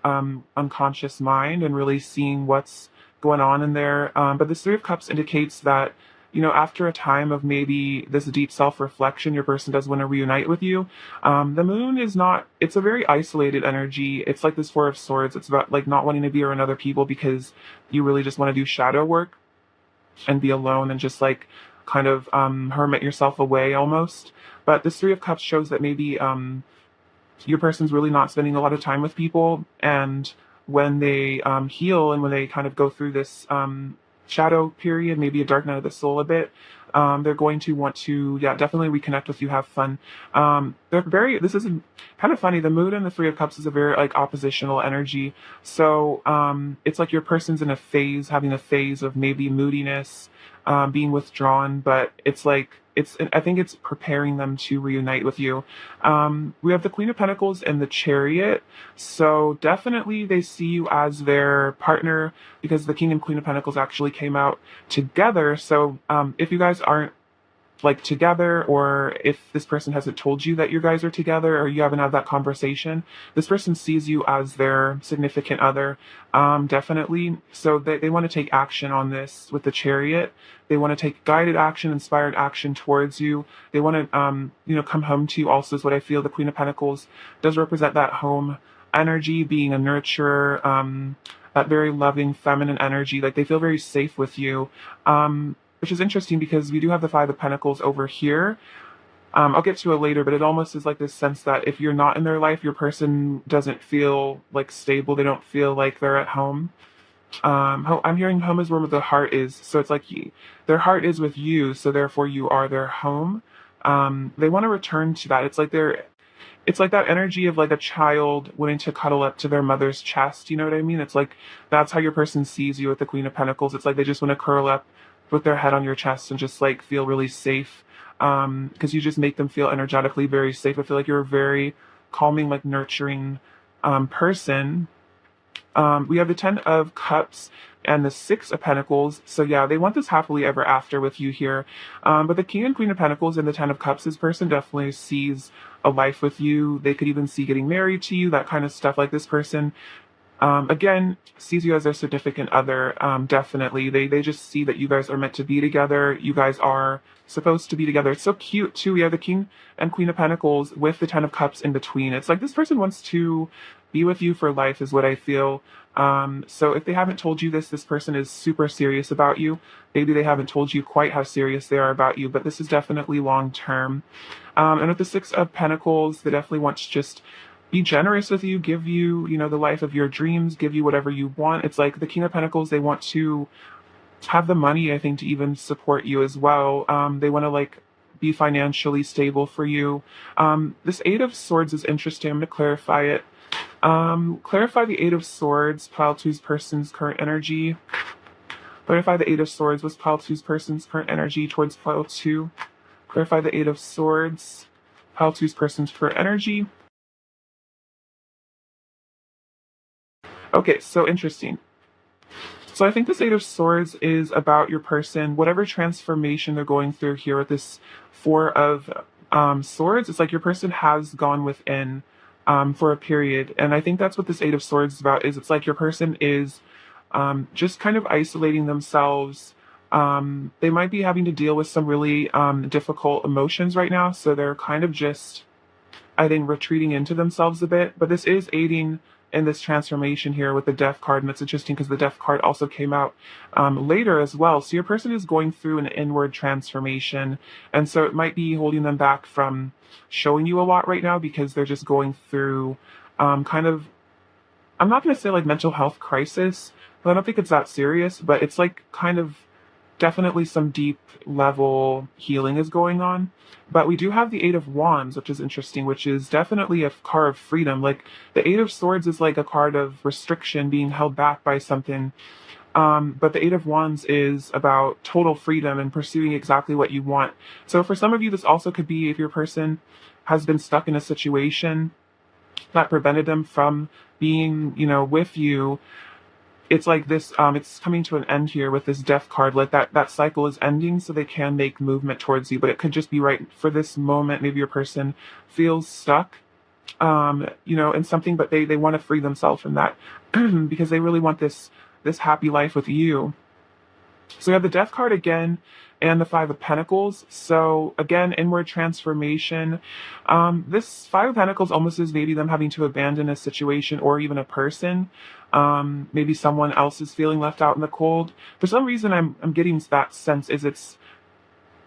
unconscious mind and really seeing what's going on in there. But this Three of Cups indicates that, after a time of maybe this deep self-reflection, your person does want to reunite with you. The Moon is not, it's a very isolated energy. It's like this Four of Swords. It's about like not wanting to be around other people because you really just want to do shadow work and be alone and just like kind of hermit yourself away almost. But this Three of Cups shows that maybe your person's really not spending a lot of time with people, and when they heal and when they kind of go through this shadow period, maybe a dark night of the soul a bit, they're going to want to, yeah, definitely reconnect with you, have fun. This is kind of funny. The Moon and the Three of Cups is a very like oppositional energy. So it's like your person's in a phase, having a phase of maybe moodiness, being withdrawn, but it's like, I think it's preparing them to reunite with you. We have the Queen of Pentacles and the Chariot. So definitely they see you as their partner because the King and Queen of Pentacles actually came out together. So if you guys aren't like together, or if this person hasn't told you that you guys are together or you haven't had that conversation, this person sees you as their significant other. Definitely. So they want to take action on this with the Chariot. They want to take guided action, inspired action towards you. They want to, come home to you also is what I feel. The Queen of Pentacles does represent that home energy, being a nurturer, that very loving feminine energy. Like they feel very safe with you. Which is interesting because we do have the Five of Pentacles over here. I'll get to it later, but it almost is like this sense that if you're not in their life, your person doesn't feel like stable. They don't feel like they're at home. I'm hearing home is where the heart is. So it's like their heart is with you, so therefore you are their home. They want to return to that. It's like that energy of like a child wanting to cuddle up to their mother's chest. You know what I mean? It's like that's how your person sees you with the Queen of Pentacles. It's like they just want to curl up, put their head on your chest and just like feel really safe, because you just make them feel energetically very safe. I feel like you're a very calming, like nurturing person. We have the Ten of Cups and the Six of Pentacles. So yeah, they want this happily ever after with you here. But the King and Queen of Pentacles and the Ten of Cups, this person definitely sees a life with you. They could even see getting married to you, that kind of stuff. Like this person again, sees you as their significant other. Definitely. They just see that you guys are meant to be together. You guys are supposed to be together. It's so cute too. We have the King and Queen of Pentacles with the Ten of Cups in between. It's like this person wants to be with you for life is what I feel. So if they haven't told you this person is super serious about you. Maybe they haven't told you quite how serious they are about you, but this is definitely long term. And with the Six of Pentacles, they definitely want to just be generous with you, give you, the life of your dreams, give you whatever you want. It's like the King of Pentacles, they want to have the money, I think, to even support you as well. They want to like be financially stable for you. This Eight of Swords is interesting. I'm going to clarify it. Clarify the Eight of Swords, pile two's person's current energy. Clarify the Eight of Swords with pile two's person's current energy towards pile two. Clarify the Eight of Swords, pile two's person's current energy. Okay, so interesting. So I think this Eight of Swords is about your person, whatever transformation they're going through here with this Four of Swords. It's like your person has gone within for a period, and I think that's what this Eight of Swords is about. Is it's like your person is just kind of isolating themselves. They might be having to deal with some really difficult emotions right now, so they're kind of just, I think, retreating into themselves a bit. But this is aiding in this transformation here with the Death card, and it's interesting because the Death card also came out later as well. So your person is going through an inward transformation, and so it might be holding them back from showing you a lot right now because they're just going through kind of, I'm not going to say like mental health crisis, but I don't think it's that serious, but it's like kind of definitely some deep level healing is going on. But we do have the Eight of Wands, which is interesting, which is definitely a card of freedom. Like the Eight of Swords is like a card of restriction, being held back by something. But the Eight of Wands is about total freedom and pursuing exactly what you want. So for some of you, this also could be if your person has been stuck in a situation that prevented them from being, with you. It's like this, it's coming to an end here with this Death card. Like that cycle is ending so they can make movement towards you. But it could just be right for this moment. Maybe your person feels stuck, in something, but they want to free themselves from that because they really want this happy life with you. So we have the Death card again and the Five of Pentacles. So again, inward transformation. This Five of Pentacles almost is maybe them having to abandon a situation or even a person. Maybe someone else is feeling left out in the cold. For some reason, I'm getting that sense is it's,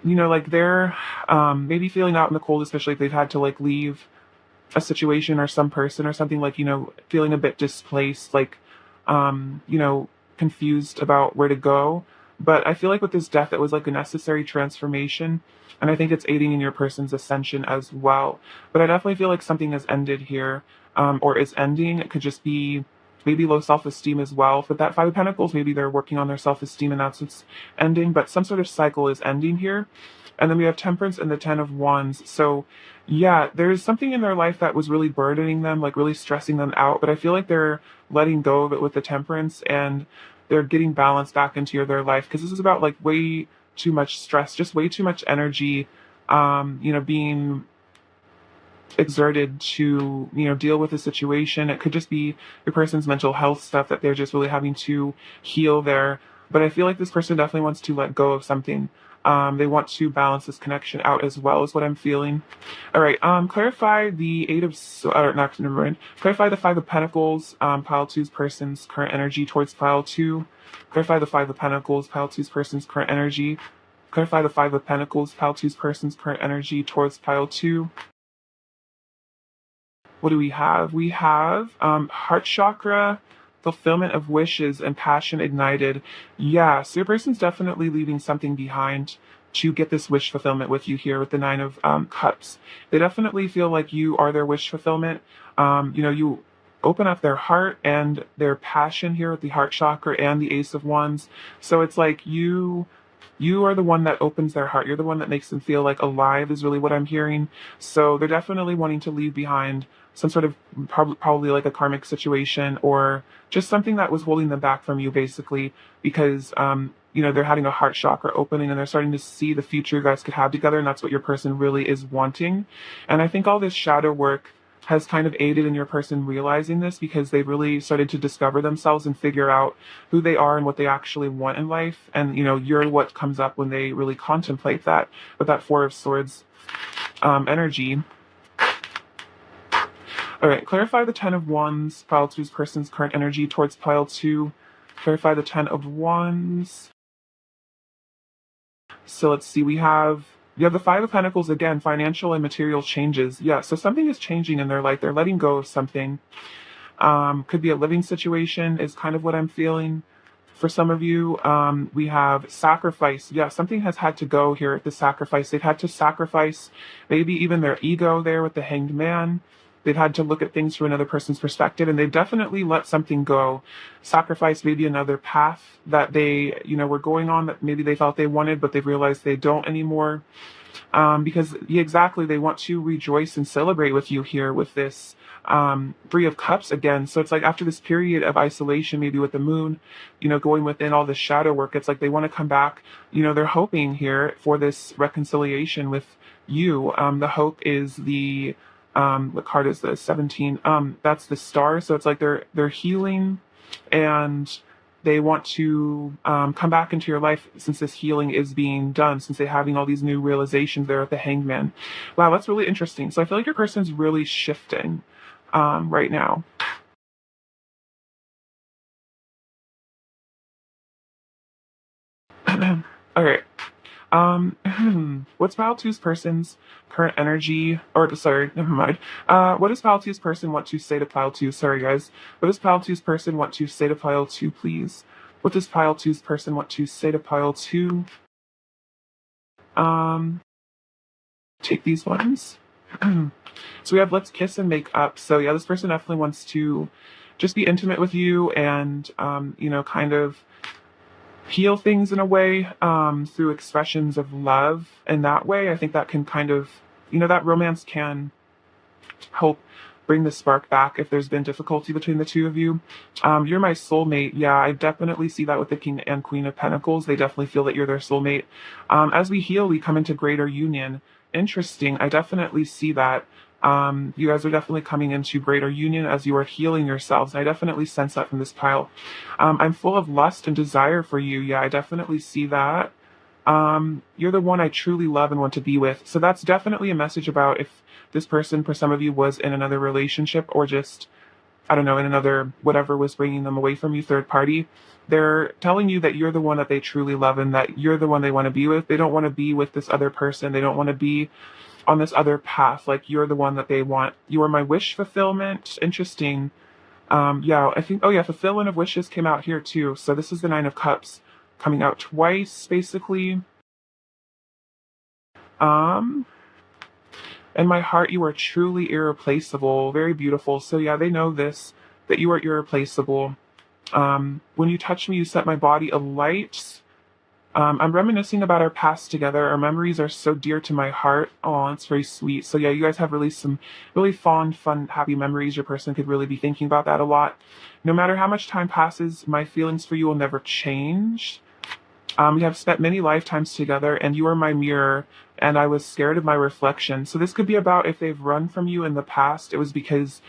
like they're maybe feeling out in the cold, especially if they've had to like leave a situation or some person or something, like, feeling a bit displaced, like, confused about where to go. But I feel like with this Death, it was like a necessary transformation. And I think it's aiding in your person's ascension as well. But I definitely feel like something has ended here, or is ending. It could just be maybe low self-esteem as well. For that Five of Pentacles, maybe they're working on their self-esteem and that's what's ending. But some sort of cycle is ending here. And then we have Temperance and the Ten of Wands. So yeah, there's something in their life that was really burdening them, like really stressing them out. But I feel like they're letting go of it with the Temperance, and they're getting balance back into their life, because this is about like way too much stress, just way too much energy, being exerted to, deal with a situation. It could just be your person's mental health stuff that they're just really having to heal there. But I feel like this person definitely wants to let go of something. They want to balance this connection out as well, is what I'm feeling. All right. Clarify the not, never mind. Clarify the Five of Pentacles, pile two's person's current energy towards pile two. Clarify the Five of Pentacles, pile two's person's current energy. Clarify the Five of Pentacles, pile two's person's current energy towards pile two. What do we have? We have heart chakra, fulfillment of wishes, and passion ignited. Yeah, so your person's definitely leaving something behind to get this wish fulfillment with you here with the Nine of Cups. They definitely feel like you are their wish fulfillment. You open up their heart and their passion here with the heart chakra and the Ace of Wands. So it's like you are the one that opens their heart. You're the one that makes them feel like alive, is really what I'm hearing. So they're definitely wanting to leave behind some sort of probably like a karmic situation, or just something that was holding them back from you, basically, because they're having a heart chakra opening and they're starting to see the future you guys could have together, and that's what your person really is wanting. And I think all this shadow work has kind of aided in your person realizing this, because they've really started to discover themselves and figure out who they are and what they actually want in life. And you're what comes up when they really contemplate that, with that Four of Swords energy. All right, clarify the Ten of Wands, pile two's person's current energy towards pile two. Clarify the Ten of Wands. So let's see, you have the Five of Pentacles again, financial and material changes. Yeah, so something is changing in their life. They're letting go of something. Could be a living situation is kind of what I'm feeling. For some of you, we have sacrifice. Yeah, something has had to go here at the sacrifice. They've had to sacrifice maybe even their ego there with the Hanged Man. They've had to look at things from another person's perspective, and they've definitely let something go, sacrifice maybe another path that they, were going on that maybe they thought they wanted, but they've realized they don't anymore. Because yeah, exactly, they want to rejoice and celebrate with you here with this Three of Cups again. So it's like after this period of isolation, maybe with the moon, going within all the shadow work, it's like they want to come back. They're hoping here for this reconciliation with you. The hope is the what card is the 17? That's the Star. So it's like they're healing, and they want to come back into your life since this healing is being done, since they're having all these new realizations there at the Hangman. Wow, that's really interesting. So I feel like your person's really shifting right now. All right. What's Pile Two's person's current energy? Or sorry, never mind. What does Pile Two's person want to say to Pile Two? Sorry, guys. What does Pile Two's person want to say to Pile Two, please? What does Pile Two's person want to say to Pile Two? Um, take these ones. So we have Let's Kiss and Make Up. So yeah, this person definitely wants to just be intimate with you and kind of heal things in a way through expressions of love. And that way, I think that can kind of, that romance can help bring the spark back if there's been difficulty between the two of you. You're my soulmate. Yeah, I definitely see that with the King and Queen of Pentacles. They definitely feel that you're their soulmate. As we heal, we come into greater union. Interesting. I definitely see that. You guys are definitely coming into greater union as you are healing yourselves. I definitely sense that from this pile. I'm full of lust and desire for you. Yeah, I definitely see that. You're the one I truly love and want to be with. So that's definitely a message about if this person, for some of you, was in another relationship or just, I don't know, in another, whatever was bringing them away from you, third party. They're telling you that you're the one that they truly love and that you're the one they want to be with. They don't want to be with this other person. They don't want to be on this other path. Like you're the one that they want. You are my wish fulfillment. Interesting. Yeah, I think, oh yeah, fulfillment of wishes came out here too. So this is the Nine of Cups coming out twice, basically. Um, In my heart, you are truly irreplaceable, very beautiful. So yeah, they know this, that you are irreplaceable. When you touch me, you set my body alight. I'm reminiscing about our past together. Our memories are so dear to my heart. Oh, it's very sweet. So yeah, you guys have really some really fond, fun, happy memories. Your person could really be thinking about that a lot. No matter how much time passes, my feelings for you will never change. We have spent many lifetimes together, and you are my mirror, and I was scared of my reflection. So this could be about if they've run from you in the past, it was because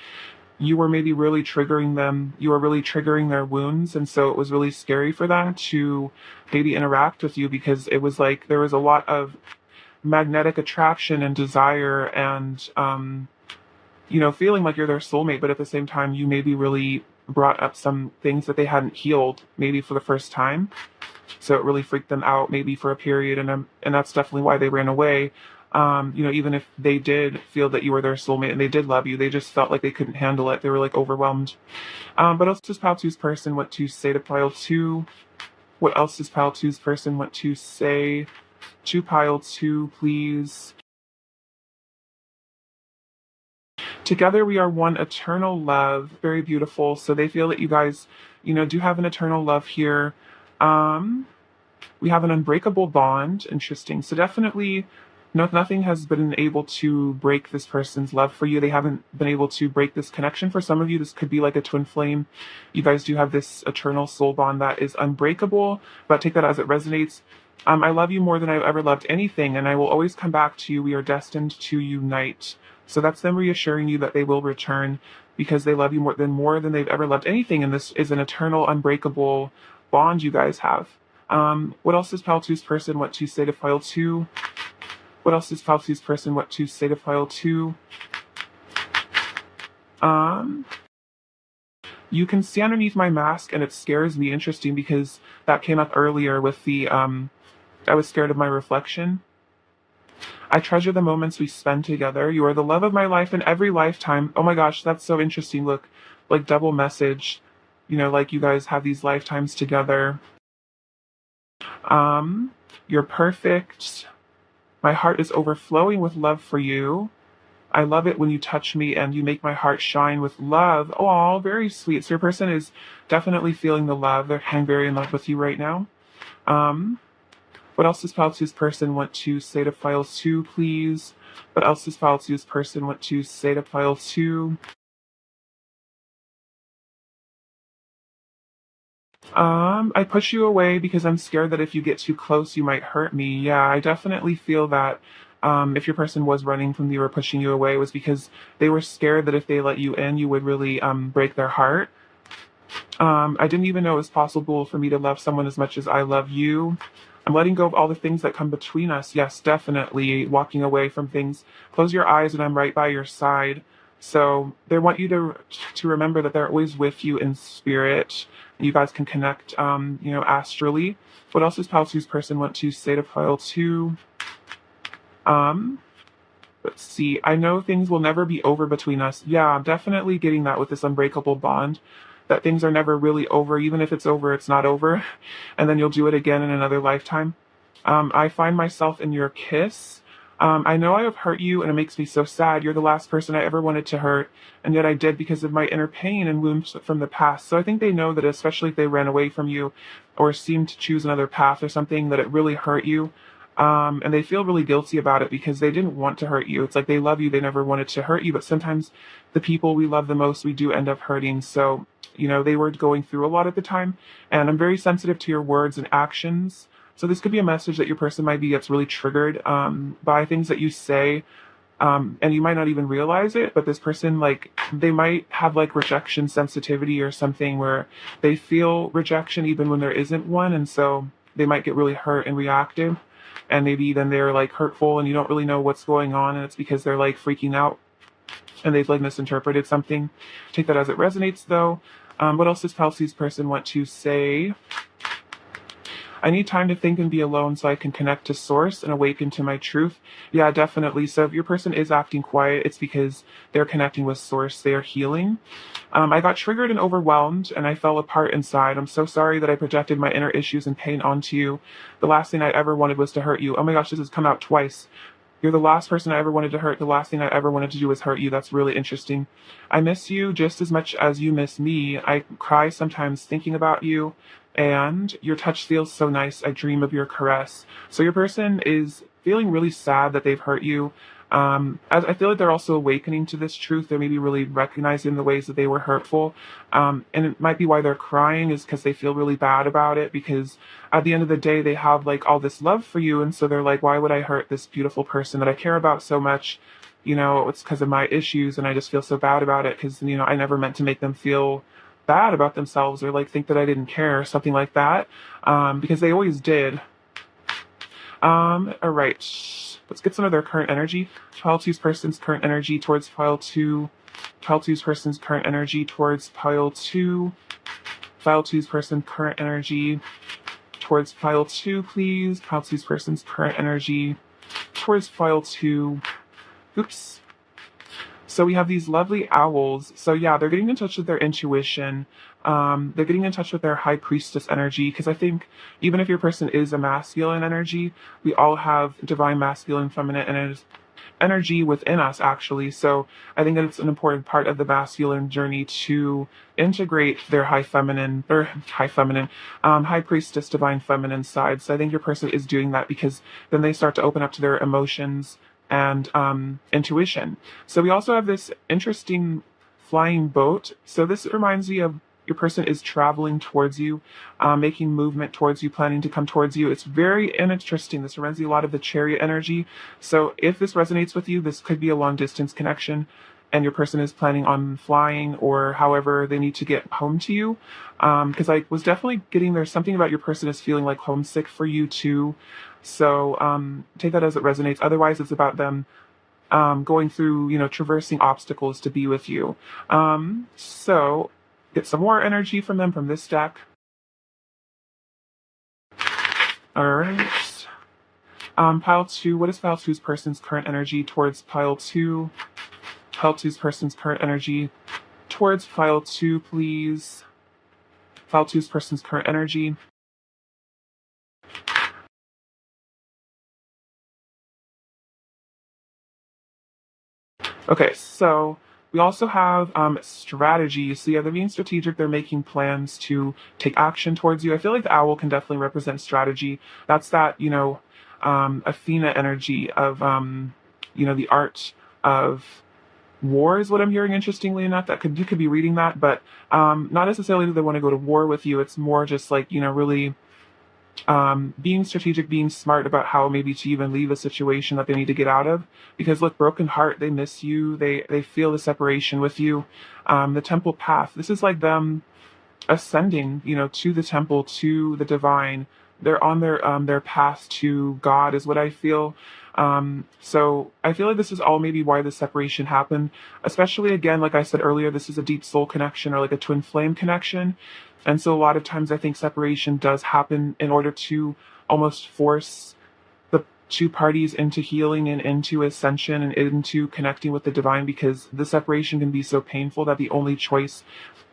you were maybe really triggering them. You were really triggering their wounds, and so it was really scary for them to maybe interact with you because it was like there was a lot of magnetic attraction and desire and feeling like you're their soulmate, but at the same time, you maybe really brought up some things that they hadn't healed, maybe for the first time. So it really freaked them out, maybe for a period, and that's definitely why they ran away. Even if they did feel that you were their soulmate and they did love you, they just felt like they couldn't handle it. They were like overwhelmed. But else does Pile Two's person want to say to Pile Two? What else does Pile Two's person want to say to Pile Two, please? Together we are one eternal love. Very beautiful. So they feel that you guys, do have an eternal love here. We have an unbreakable bond. Interesting. So definitely, nothing has been able to break this person's love for you. They haven't been able to break this connection. For some of you, this could be like a twin flame. You guys do have this eternal soul bond that is unbreakable, but take that as it resonates. I love you more than I've ever loved anything, and I will always come back to you. We are destined to unite. So that's them reassuring you that they will return because they love you more than they've ever loved anything, and this is an eternal, unbreakable bond you guys have. What else does Pile Two's person want to say to Pile Two? What else does Pile Two's person want to say to Pile Two? You can see underneath my mask, and it scares me. Interesting, because that came up earlier with the I was scared of my reflection. I treasure the moments we spend together. You are the love of my life in every lifetime. Oh my gosh, that's so interesting. Look, like double message. Like you guys have these lifetimes together. You're perfect. My heart is overflowing with love for you. I love it when you touch me and you make my heart shine with love. Oh, very sweet. So your person is definitely feeling the love. They're very in love with you right now. Um, what else does Pile Two's person want to say to Pile 2, please? What else does Pile Two's person want to say to Pile 2? I push you away because I'm scared that if you get too close, you might hurt me. Yeah, I definitely feel that if your person was running from you or pushing you away, it was because they were scared that if they let you in, you would really break their heart. I didn't even know it was possible for me to love someone as much as I love you. I'm letting go of all the things that come between us. Yes, definitely walking away from things. Close your eyes and I'm right by your side. So they want you to remember that they're always with you in spirit. You guys can connect, astrally. What else does Pile Two's person want to say to Pile Two? Um, let's see. I know things will never be over between us. Yeah, I'm definitely getting that with this unbreakable bond. That things are never really over. Even if it's over, it's not over. And then you'll do it again in another lifetime. I find myself in your kiss. I know I have hurt you and it makes me so sad. You're the last person I ever wanted to hurt, and yet I did because of my inner pain and wounds from the past. So I think they know that, especially if they ran away from you or seemed to choose another path or something, that it really hurt you. And they feel really guilty about it because they didn't want to hurt you. It's like they love you, they never wanted to hurt you, but sometimes the people we love the most, we do end up hurting. So, they were going through a lot at the time, and I'm very sensitive to your words and actions. So this could be a message that your person might be gets really triggered by things that you say, and you might not even realize it. But this person, like, they might have like rejection sensitivity or something where they feel rejection even when there isn't one, and so they might get really hurt and reactive, and maybe then they're like hurtful, and you don't really know what's going on, and it's because they're like freaking out and they've like misinterpreted something. Take that as it resonates, though. What else does Palsy's person want to say? I need time to think and be alone so I can connect to source and awaken to my truth. Yeah, definitely. So if your person is acting quiet, it's because they're connecting with source. They are healing. I got triggered and overwhelmed and I fell apart inside. I'm so sorry that I projected my inner issues and pain onto you. The last thing I ever wanted was to hurt you. Oh my gosh, this has come out twice. You're the last person I ever wanted to hurt. The last thing I ever wanted to do was hurt you. That's really interesting. I miss you just as much as you miss me. I cry sometimes thinking about you, and your touch feels so nice. I dream of your caress. So your person is feeling really sad that they've hurt you. As I feel like they're also awakening to this truth. They're maybe really recognizing the ways that they were hurtful. And it might be why they're crying is because they feel really bad about it, because at the end of the day, they have like all this love for you. And so they're like, why would I hurt this beautiful person that I care about so much? It's because of my issues. And I just feel so bad about it because, I never meant to make them feel bad about themselves or like think that I didn't care or something like that. Because they always did. All right. Let's get some of their current energy. Pile two's person's current energy towards pile two. Pile two's person's current energy towards pile two. Pile two's person's current energy towards pile two, please. Pile two's person's current energy towards pile two. Oops. So we have these lovely owls. So yeah, they're getting in touch with their intuition. They're getting in touch with their high priestess energy, because I think even if your person is a masculine energy, we all have divine masculine, feminine, and energy within us, actually. So I think that it's an important part of the masculine journey to integrate their high priestess, divine feminine side. So I think your person is doing that because then they start to open up to their emotions and intuition. So we also have this interesting flying boat. So this reminds me of your person is traveling towards you, making movement towards you, planning to come towards you. It's very interesting. This reminds me a lot of the chariot energy. So if this resonates with you, this could be a long distance connection and your person is planning on flying or however they need to get home to you. Because I was definitely getting there's something about your person is feeling like homesick for you too. So take that as it resonates. Otherwise, it's about them going through, traversing obstacles to be with you. So get some more energy from them from this deck. All right. Pile two. What is pile two's person's current energy towards pile two? Pile two's person's current energy towards pile two, please. Pile two's person's current energy. Okay, so we also have strategy. So yeah, they're being strategic. They're making plans to take action towards you. I feel like the owl can definitely represent strategy. That's that, Athena energy of, the art of war is what I'm hearing. Interestingly enough, that could you could be reading that, but not necessarily that they want to go to war with you. It's more just like really being strategic, being smart about how maybe to even leave a situation that they need to get out of. Because look, broken heart, they miss you. They feel the separation with you. The temple path. This is like them ascending, to the temple, to the divine. They're on their path to God, is what I feel. So I feel like this is all maybe why the separation happened. Especially again, like I said earlier, this is a deep soul connection or like a twin flame connection. And so a lot of times I think separation does happen in order to almost force the two parties into healing and into ascension and into connecting with the divine, because the separation can be so painful that the only choice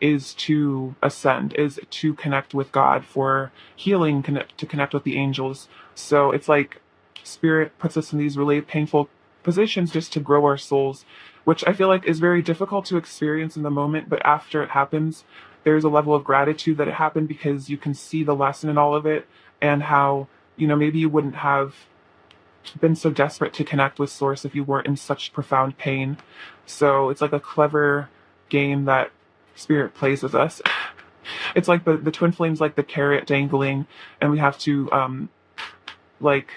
is to ascend, is to connect with God for healing, to connect with the angels. So it's like spirit puts us in these really painful positions just to grow our souls, which I feel like is very difficult to experience in the moment, but after it happens, there's a level of gratitude that it happened, because you can see the lesson in all of it, and how, maybe you wouldn't have been so desperate to connect with source if you weren't in such profound pain. So it's like a clever game that spirit plays with us. It's like the twin flames, like the carrot dangling, and we have to like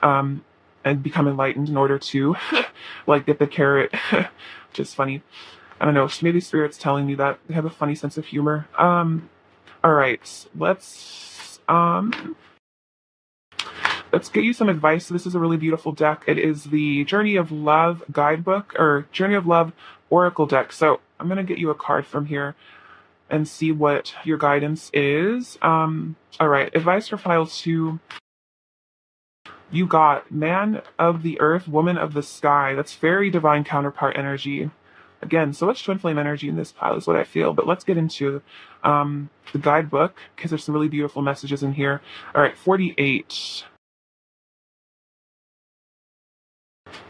um and become enlightened in order to like get the carrot. Which is funny. I don't know, maybe spirit's telling me that they have a funny sense of humor. All right, let's get you some advice. This is a really beautiful deck. It is the Journey of Love guidebook, or Journey of Love oracle deck. So I'm gonna get you a card from here and see what your guidance is. All right, advice for file 2. You got man of the earth, woman of the sky. That's very divine counterpart energy. Again, so much twin flame energy in this pile is what I feel. But let's get into the guidebook, because there's some really beautiful messages in here. All right, 48.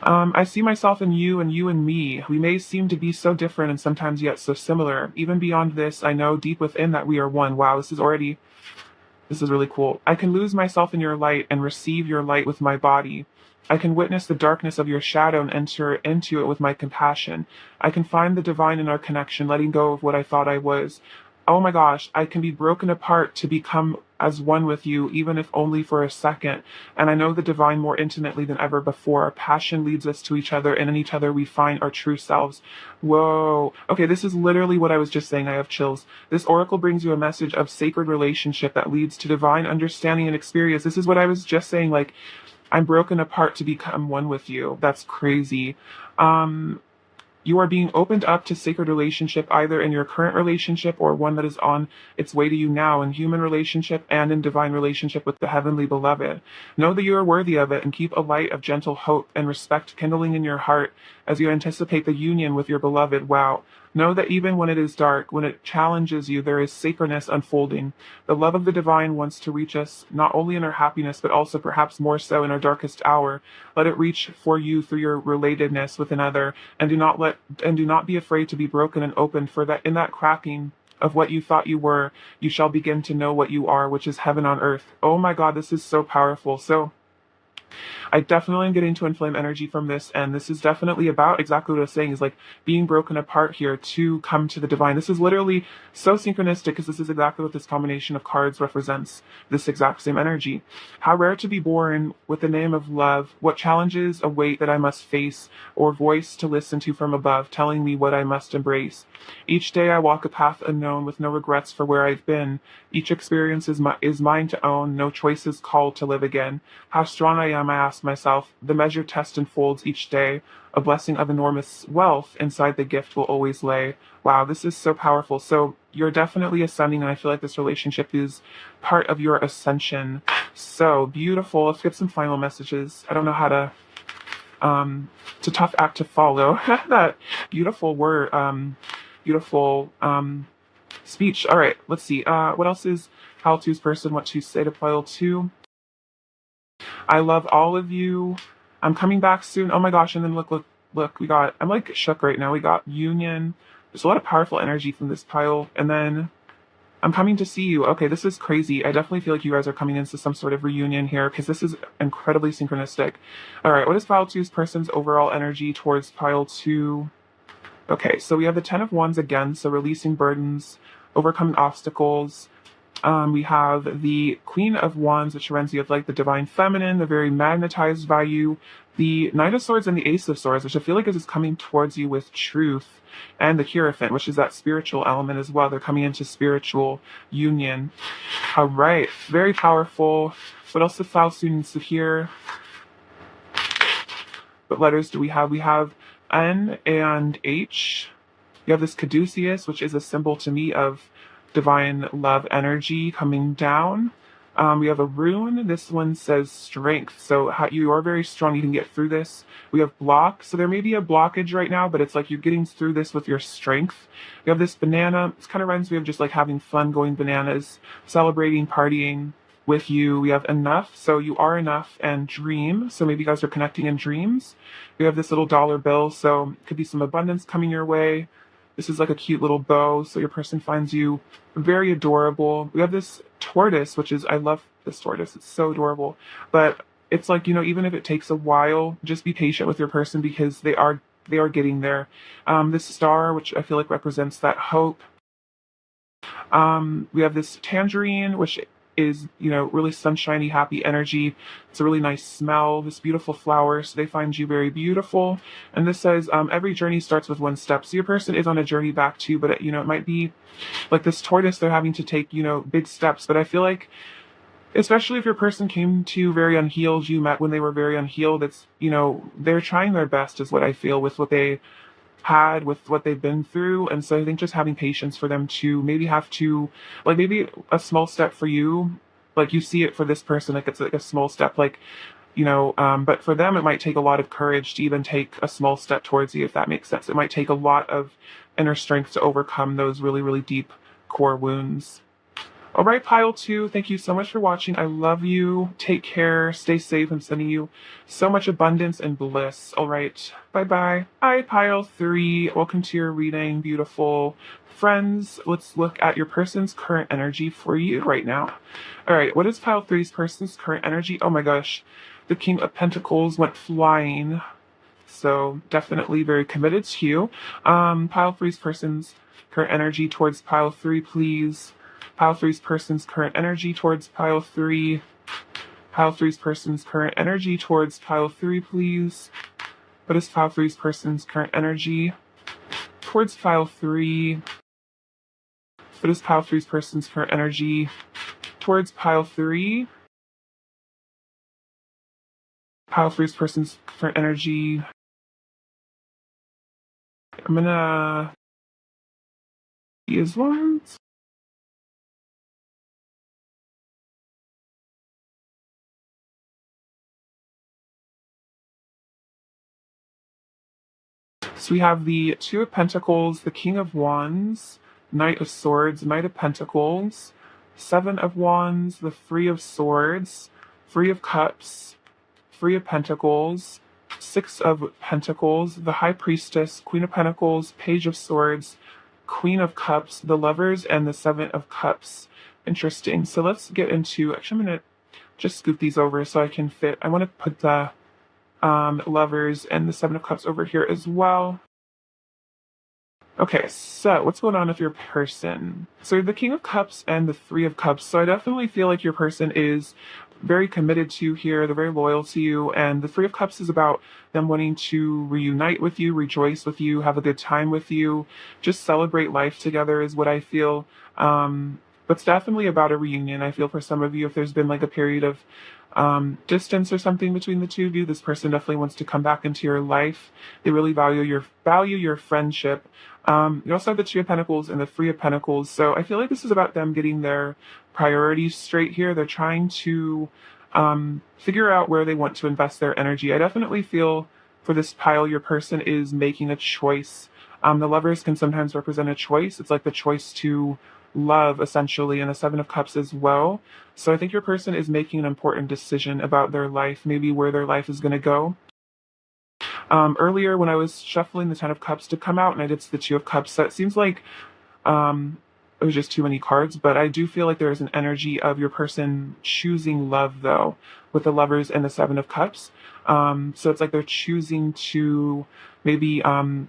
I see myself in you and you in me. We may seem to be so different and sometimes yet so similar. Even beyond this, I know deep within that we are one. Wow, this is really cool. I can lose myself in your light and receive your light with my body. I can witness the darkness of your shadow and enter into it with my compassion. I can find the divine in our connection, letting go of what I thought I was. Oh my gosh, I can be broken apart to become as one with you, even if only for a second. And I know the divine more intimately than ever before. Our passion leads us to each other, and in each other we find our true selves. Whoa. Okay, this is literally what I was just saying. I have chills. This oracle brings you a message of sacred relationship that leads to divine understanding and experience. This is what I was just saying. Like, I'm broken apart to become one with you. That's crazy. You are being opened up to sacred relationship, either in your current relationship or one that is on its way to you now, in human relationship and in divine relationship with the heavenly beloved. Know that you are worthy of it, and keep a light of gentle hope and respect kindling in your heart as you anticipate the union with your beloved. Wow. Know that even when it is dark, when it challenges you, there is sacredness unfolding. The love of the divine wants to reach us not only in our happiness, but also perhaps more so in our darkest hour. Let it reach for you through your relatedness with another, and do not be afraid to be broken and open, for that in that cracking of what you thought you were, you shall begin to know what you are, which is heaven on earth. Oh my God, this is so powerful. So I definitely am getting twin flame energy from this, and this is definitely about exactly what I was saying, is like being broken apart here to come to the divine. This is literally so synchronistic, because this is exactly what this combination of cards represents, this exact same energy. How rare to be born with the name of love, what challenges await that I must face, or voice to listen to from above, telling me what I must embrace. Each day I walk a path unknown with no regrets for where I've been. Each experience is mine to own, no choices called to live again. How strong I am, I ask myself. The measured test unfolds each day. A blessing of enormous wealth inside the gift will always lay. Wow, this is so powerful. So you're definitely ascending, and I feel like this relationship is part of your ascension. So beautiful. Let's get some final messages. I don't know how to it's a tough act to follow. That beautiful word, beautiful speech. All right, let's see. What else is how to's person what to say to pile 2? I love all of you. I'm coming back soon. Oh my gosh, and then look. look, I'm like shook right now. We got union. There's a lot of powerful energy from this pile. And then I'm coming to see you. Okay, this is crazy. I definitely feel like you guys are coming into some sort of reunion here because this is incredibly synchronistic. All right, what is pile two's person's overall energy towards pile two? Okay, so we have the Ten of Wands again, so releasing burdens, overcoming obstacles. We have the Queen of Wands, which reminds you of like the divine feminine, the very magnetized by you. The Knight of Swords and the Ace of Swords, which I feel like is coming towards you with truth. And the Hierophant, which is that spiritual element as well. They're coming into spiritual union. All right, very powerful. What else do file students to hear? What letters do we have? We have N and H. You have this caduceus, which is a symbol to me of divine love energy coming down. We have a rune. This one says strength. So you are very strong. You can get through this. We have block. So there may be a blockage right now, but it's like you're getting through this with your strength. We have this banana. It kind of reminds me of just like having fun, going bananas, celebrating, partying with you. We have enough. So you are enough, and dream. So maybe you guys are connecting in dreams. We have this little dollar bill. So it could be some abundance coming your way. This is like a cute little bow, so your person finds you very adorable. We have this tortoise, I love this tortoise. It's so adorable. But it's like, even if it takes a while, just be patient with your person because they are getting there. This star, which I feel like represents that hope. We have this tangerine, which is, really sunshiny, happy energy. It's a really nice smell, this beautiful flower. So they find you very beautiful. And this says, every journey starts with one step. So your person is on a journey back to you, but it might be like this tortoise, they're having to take, big steps. But I feel like, especially if your person came to you very unhealed, you met when they were very unhealed, it's, they're trying their best is what I feel with what they had with what they've been through. And so I think just having patience for them to maybe have to, like, maybe a small step for you, like you see it for this person, like it's like a small step, like, but for them, it might take a lot of courage to even take a small step towards you, if that makes sense. It might take a lot of inner strength to overcome those really, really deep core wounds. All right, pile two, thank you so much for watching. I love you. Take care. Stay safe. I'm sending you so much abundance and bliss. All right, bye-bye. Hi, pile three. Welcome to your reading, beautiful friends. Let's look at your person's current energy for you right now. All right, what is pile three's person's current energy? Oh my gosh, the King of Pentacles went flying. So definitely very committed to you. Pile three's person's current energy towards pile three, please. Pile three's person's current energy towards pile three. Pile three's person's current energy towards pile three, please. What is pile three's person's current energy towards pile three? What is pile three's person's current energy towards pile three? Pile three's person's current energy. I'm gonna these ones. So we have the Two of Pentacles, the King of Wands, Knight of Swords, Knight of Pentacles, Seven of Wands, the Three of Swords, Three of Cups, Three of Pentacles, Six of Pentacles, the High Priestess, Queen of Pentacles, Page of Swords, Queen of Cups, the Lovers, and the Seven of Cups. Interesting. So let's get into, actually I'm going to just scoop these over so I can fit. I want to put the Lovers and the Seven of Cups over here as well. Okay, so what's going on with your person? So the King of Cups and the Three of Cups. So I definitely feel like your person is very committed to you here. They're very loyal to you. And the Three of Cups is about them wanting to reunite with you, rejoice with you, have a good time with you, just celebrate life together is what I feel. But it's definitely about a reunion. I feel for some of you, if there's been like a period of distance or something between the two of you, this person definitely wants to come back into your life. They really value your friendship. You also have the Two of Pentacles and the Three of Pentacles. So I feel like this is about them getting their priorities straight here. They're trying to figure out where they want to invest their energy. I definitely feel for this pile, your person is making a choice. The Lovers can sometimes represent a choice. It's like the choice to love, essentially, and the Seven of Cups as well. So I think your person is making an important decision about their life, maybe where their life is going to go. Earlier when I was shuffling, the Ten of Cups to come out, and I did the Two of Cups. So it seems like um, it was just too many cards, but I do feel like there is an energy of your person choosing love, though, with the Lovers and the Seven of Cups. So it's like they're choosing to maybe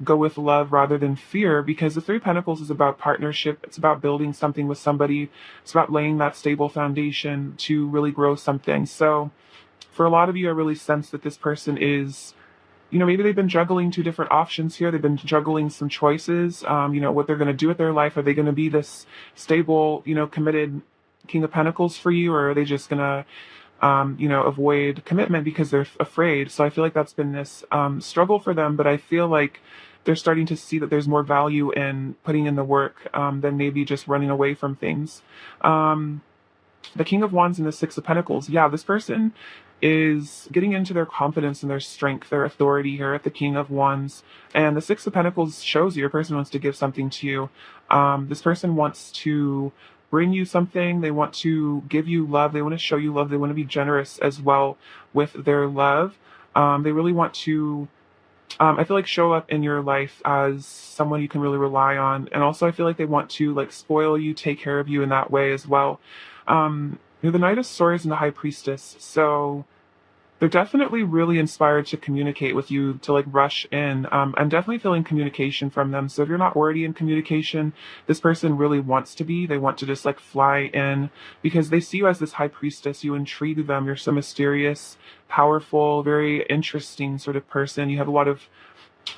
go with love rather than fear, because the Three of Pentacles is about partnership. It's about building something with somebody. It's about laying that stable foundation to really grow something. So for a lot of you, I really sense that this person is, maybe they've been juggling two different options here. They've been juggling some choices, what they're going to do with their life. Are they going to be this stable, committed King of Pentacles for you, or are they just going to, avoid commitment because they're afraid? So I feel like that's been this struggle for them, but I feel like they're starting to see that there's more value in putting in the work than maybe just running away from things. The King of Wands and the Six of Pentacles. Yeah, this person is getting into their confidence and their strength, their authority here at the King of Wands. And the Six of Pentacles shows you your person wants to give something to you. This person wants to bring you something. They want to give you love. They want to show you love. They want to be generous as well with their love. They really want to, I feel like, show up in your life as someone you can really rely on. And also I feel like they want to like spoil you, take care of you in that way as well. The Knight of Swords and the High Priestess. So they're definitely really inspired to communicate with you, to like rush in. I'm definitely feeling communication from them. So if you're not already in communication, this person really wants to be. They want to just like fly in because they see you as this High Priestess. You intrigue them. You're so mysterious, powerful, very interesting sort of person. You have a lot of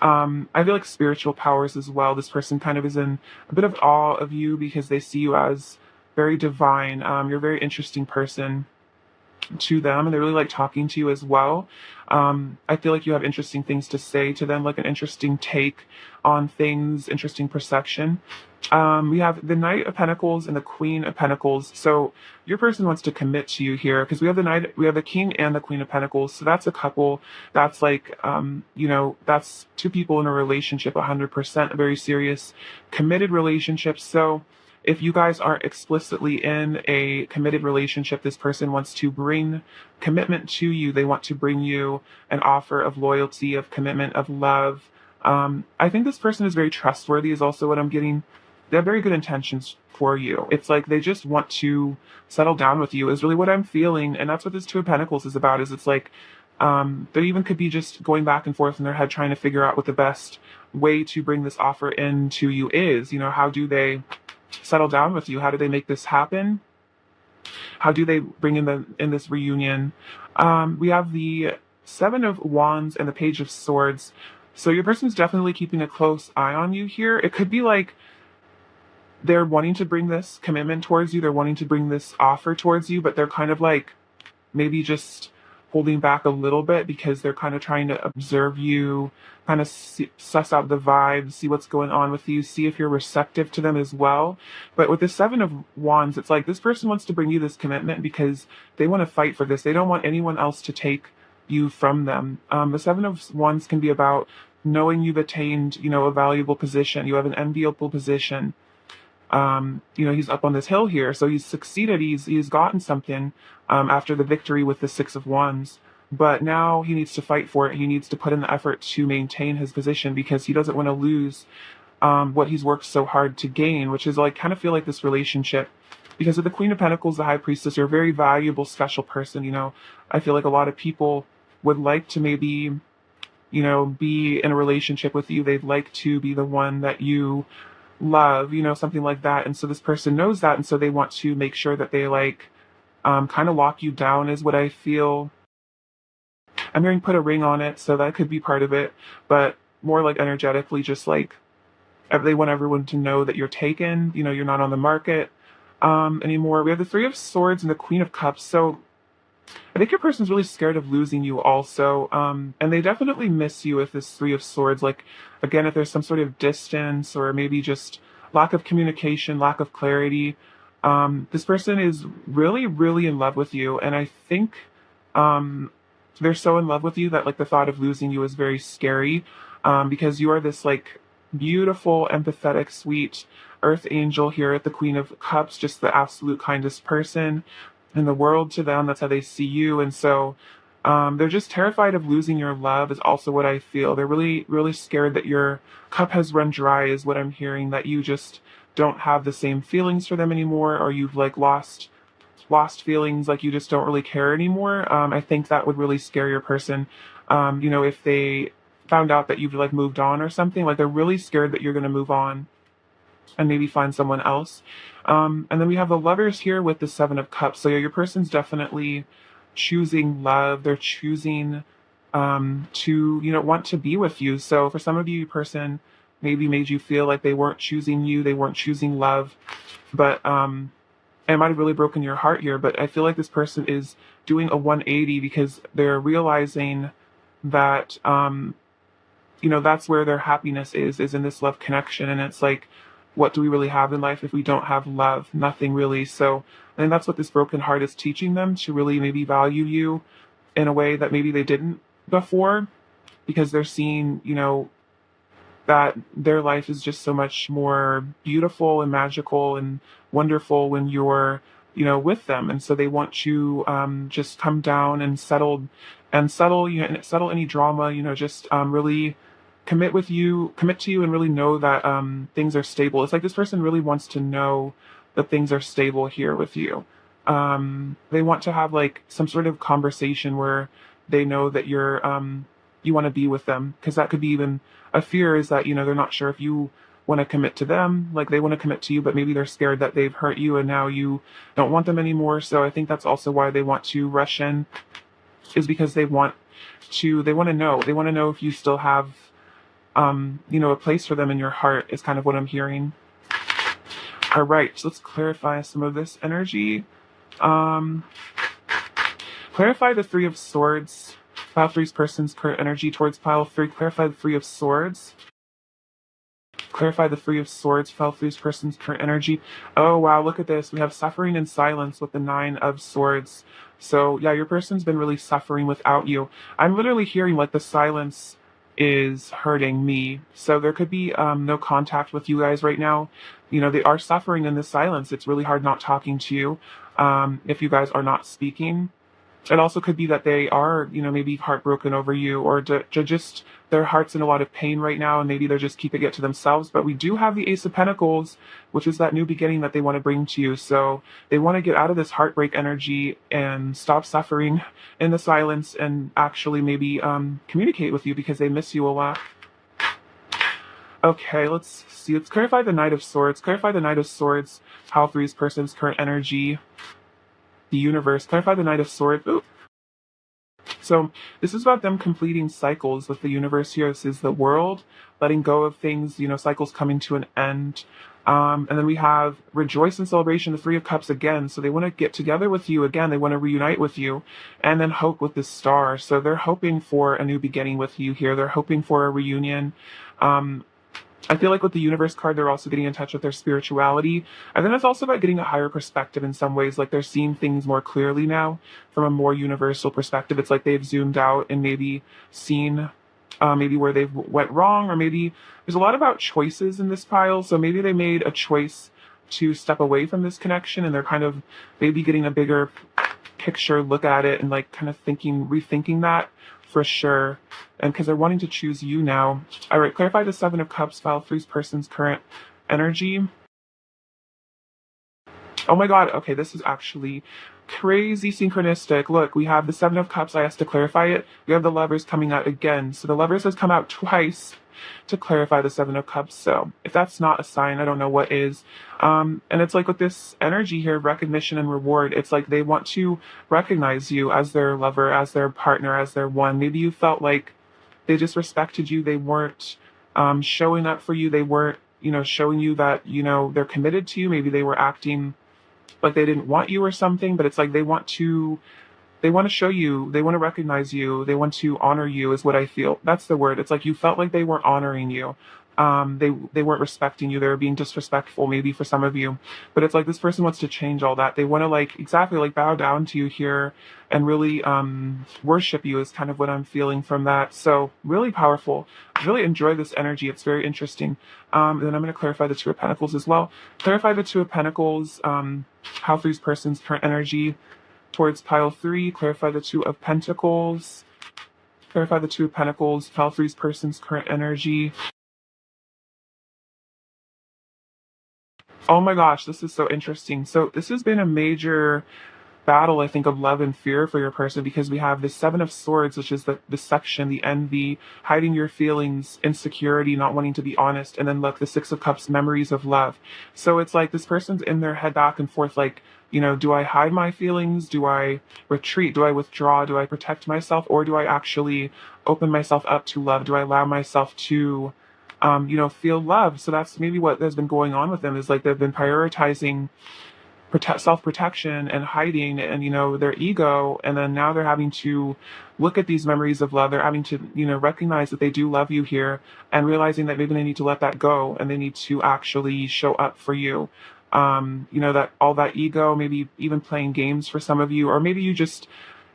I feel like spiritual powers as well. This person kind of is in a bit of awe of you because they see you as very divine. You're a very interesting person to them, and they really like talking to you as well. I feel like you have interesting things to say to them, like an interesting take on things, interesting perception. We have the Knight of Pentacles and the Queen of Pentacles. So your person wants to commit to you here because we have the King and the Queen of Pentacles. So that's a couple. That's like, that's two people in a relationship, 100%, a very serious, committed relationship. So if you guys aren't explicitly in a committed relationship, this person wants to bring commitment to you. They want to bring you an offer of loyalty, of commitment, of love. I think this person is very trustworthy, is also what I'm getting. They have very good intentions for you. It's like they just want to settle down with you, is really what I'm feeling. And that's what this Two of Pentacles is about, is it's like they even could be just going back and forth in their head trying to figure out what the best way to bring this offer into you is. How do they settle down with you? How do they make this happen? How do they bring in this reunion? We have the Seven of Wands and the Page of Swords. So your person is definitely keeping a close eye on you here. It could be like they're wanting to bring this commitment towards you. They're wanting to bring this offer towards you, but they're kind of like maybe just holding back a little bit because they're kind of trying to observe you, kind of suss out the vibe, see what's going on with you, see if you're receptive to them as well. But with the Seven of Wands, it's like this person wants to bring you this commitment because they want to fight for this. They don't want anyone else to take you from them. The Seven of Wands can be about knowing you've attained, a valuable position. You have an enviable position. He's up on this hill here, so he's succeeded. He's gotten something after the victory with the Six of Wands, but now he needs to fight for it. He needs to put in the effort to maintain his position because he doesn't want to lose what he's worked so hard to gain, which is like kind of feel like this relationship. Because of the Queen of Pentacles, the High Priestess, you're a very valuable, special person. I feel like a lot of people would like to maybe, be in a relationship with you. They'd like to be the one that you love, something like that. And so this person knows that, and so they want to make sure that they like kind of lock you down, is what I feel. I'm hearing put a ring on it, so that could be part of it, but more like energetically, just like they want everyone to know that you're taken, you're not on the market anymore. We have the Three of Swords and the Queen of Cups. So I think your person's really scared of losing you also. And they definitely miss you with this Three of Swords. Like, again, if there's some sort of distance or maybe just lack of communication, lack of clarity, this person is really, really in love with you. And I think they're so in love with you that like the thought of losing you is very scary, because you are this like beautiful, empathetic, sweet earth angel here at the Queen of Cups, just the absolute kindest person in the world to them. That's how they see you. And so They're just terrified of losing your love is also what I feel. They're really, really scared that your cup has run dry is what I'm hearing, that you just don't have the same feelings for them anymore, or you've like lost feelings, like you just don't really care anymore. I think that would really scare your person. If they found out that you've like moved on or something, like they're really scared that you're going to move on and maybe find someone else. And then we have the lovers here with the Seven of Cups. So yeah, your person's definitely choosing love. They're choosing to, want to be with you. So for some of you, your person maybe made you feel like they weren't choosing you, they weren't choosing love. But it might have really broken your heart here, but I feel like this person is doing a 180 because they're realizing that that's where their happiness is in this love connection. And it's like, what do we really have in life if we don't have love? Nothing really. So I think that's what this broken heart is teaching them, to really maybe value you in a way that maybe they didn't before, because they're seeing, that their life is just so much more beautiful and magical and wonderful when you're, with them. And so they want to just come down and settle, and settle any drama, just really commit to you and really know that things are stable. It's like this person really wants to know that things are stable here with you. They want to have like some sort of conversation where they know that you want to be with them, because that could be even a fear, is that, they're not sure if you want to commit to them, like they want to commit to you, but maybe they're scared that they've hurt you and now you don't want them anymore. So I think that's also why they want to rush in, is because they want to know if you still have a place for them in your heart, is kind of what I'm hearing. All right, so let's clarify some of this energy. Clarify the Three of Swords. Pile three's person's current energy towards pile three. Clarify the Three of Swords. Clarify the Three of Swords. Pile three's person's current energy. Oh, wow, look at this. We have suffering and silence with the Nine of Swords. So, yeah, your person's been really suffering without you. I'm literally hearing like the silence is hurting me. So there could be no contact with you guys right now. They are suffering in this silence. It's really hard not talking to you if you guys are not speaking. It also could be that they are, maybe heartbroken over you, or just their heart's in a lot of pain right now, and maybe they're just keeping it to themselves. But we do have the Ace of Pentacles, which is that new beginning that they want to bring to you. So they want to get out of this heartbreak energy and stop suffering in the silence, and actually maybe communicate with you, because they miss you a lot. Okay, let's see. Let's clarify the Knight of Swords. Clarify the Knight of Swords. How three's person's current energy. The universe. Clarify the Knight of Swords. Ooh. So this is about them completing cycles with the universe here. This is the world, letting go of things, cycles coming to an end. And then we have rejoice and celebration, the Three of Cups again. So they want to get together with you again. They want to reunite with you, and then hope with the Star. So they're hoping for a new beginning with you here. They're hoping for a reunion. I feel like with the universe card, they're also getting in touch with their spirituality. And then it's also about getting a higher perspective in some ways. Like they're seeing things more clearly now from a more universal perspective. It's like they've zoomed out and maybe seen maybe where they've went wrong, or maybe there's a lot about choices in this pile. So maybe they made a choice to step away from this connection, and they're kind of maybe getting a bigger picture look at it, and like kind of rethinking that for sure. And because they're wanting to choose you now. All right, clarify the Seven of Cups, file three's person's current energy. Oh my God, okay, this is actually crazy synchronistic. Look, we have the Seven of Cups. I asked to clarify it. We have the Lovers coming out again. So the Lovers has come out twice to clarify the Seven of Cups. So if that's not a sign, I don't know what is. And it's like with this energy here, recognition and reward, it's like they want to recognize you as their lover, as their partner, as their one. Maybe you felt like they just respected you. They weren't showing up for you. They weren't, showing you that, they're committed to you. Maybe they were acting like they didn't want you or something, but it's like they want to show you, they want to recognize you, they want to honor you, is what I feel. That's the word. It's like you felt like they weren't honoring you. They weren't respecting you. They were being disrespectful, maybe for some of you. But it's like this person wants to change all that. They want to bow down to you here and really worship you, is kind of what I'm feeling from that. So really powerful. I really enjoy this energy. It's very interesting. And then I'm going to clarify the Two of Pentacles as well. Clarify the Two of Pentacles, how three's person's current energy. towards pile 3. Clarify the Two of Pentacles. Clarify the Two of Pentacles, pile 3's person's current energy. Oh my gosh, this is so interesting. So this has been a major battle, I think, of love and fear for your person, because we have the Seven of Swords, which is the deception, the envy, hiding your feelings, insecurity, not wanting to be honest, and then look, the Six of Cups, memories of love. So it's like this person's in their head back and forth, like, do I hide my feelings? Do I retreat? Do I withdraw? Do I protect myself? Or do I actually open myself up to love? Do I allow myself to feel love? So that's maybe what has been going on with them, is like they've been prioritizing self-protection and hiding and their ego, and then now they're having to look at these memories of love. They're having to recognize that they do love you here, and realizing that maybe they need to let that go, and they need to actually show up for you. That all that ego, maybe even playing games for some of you, or maybe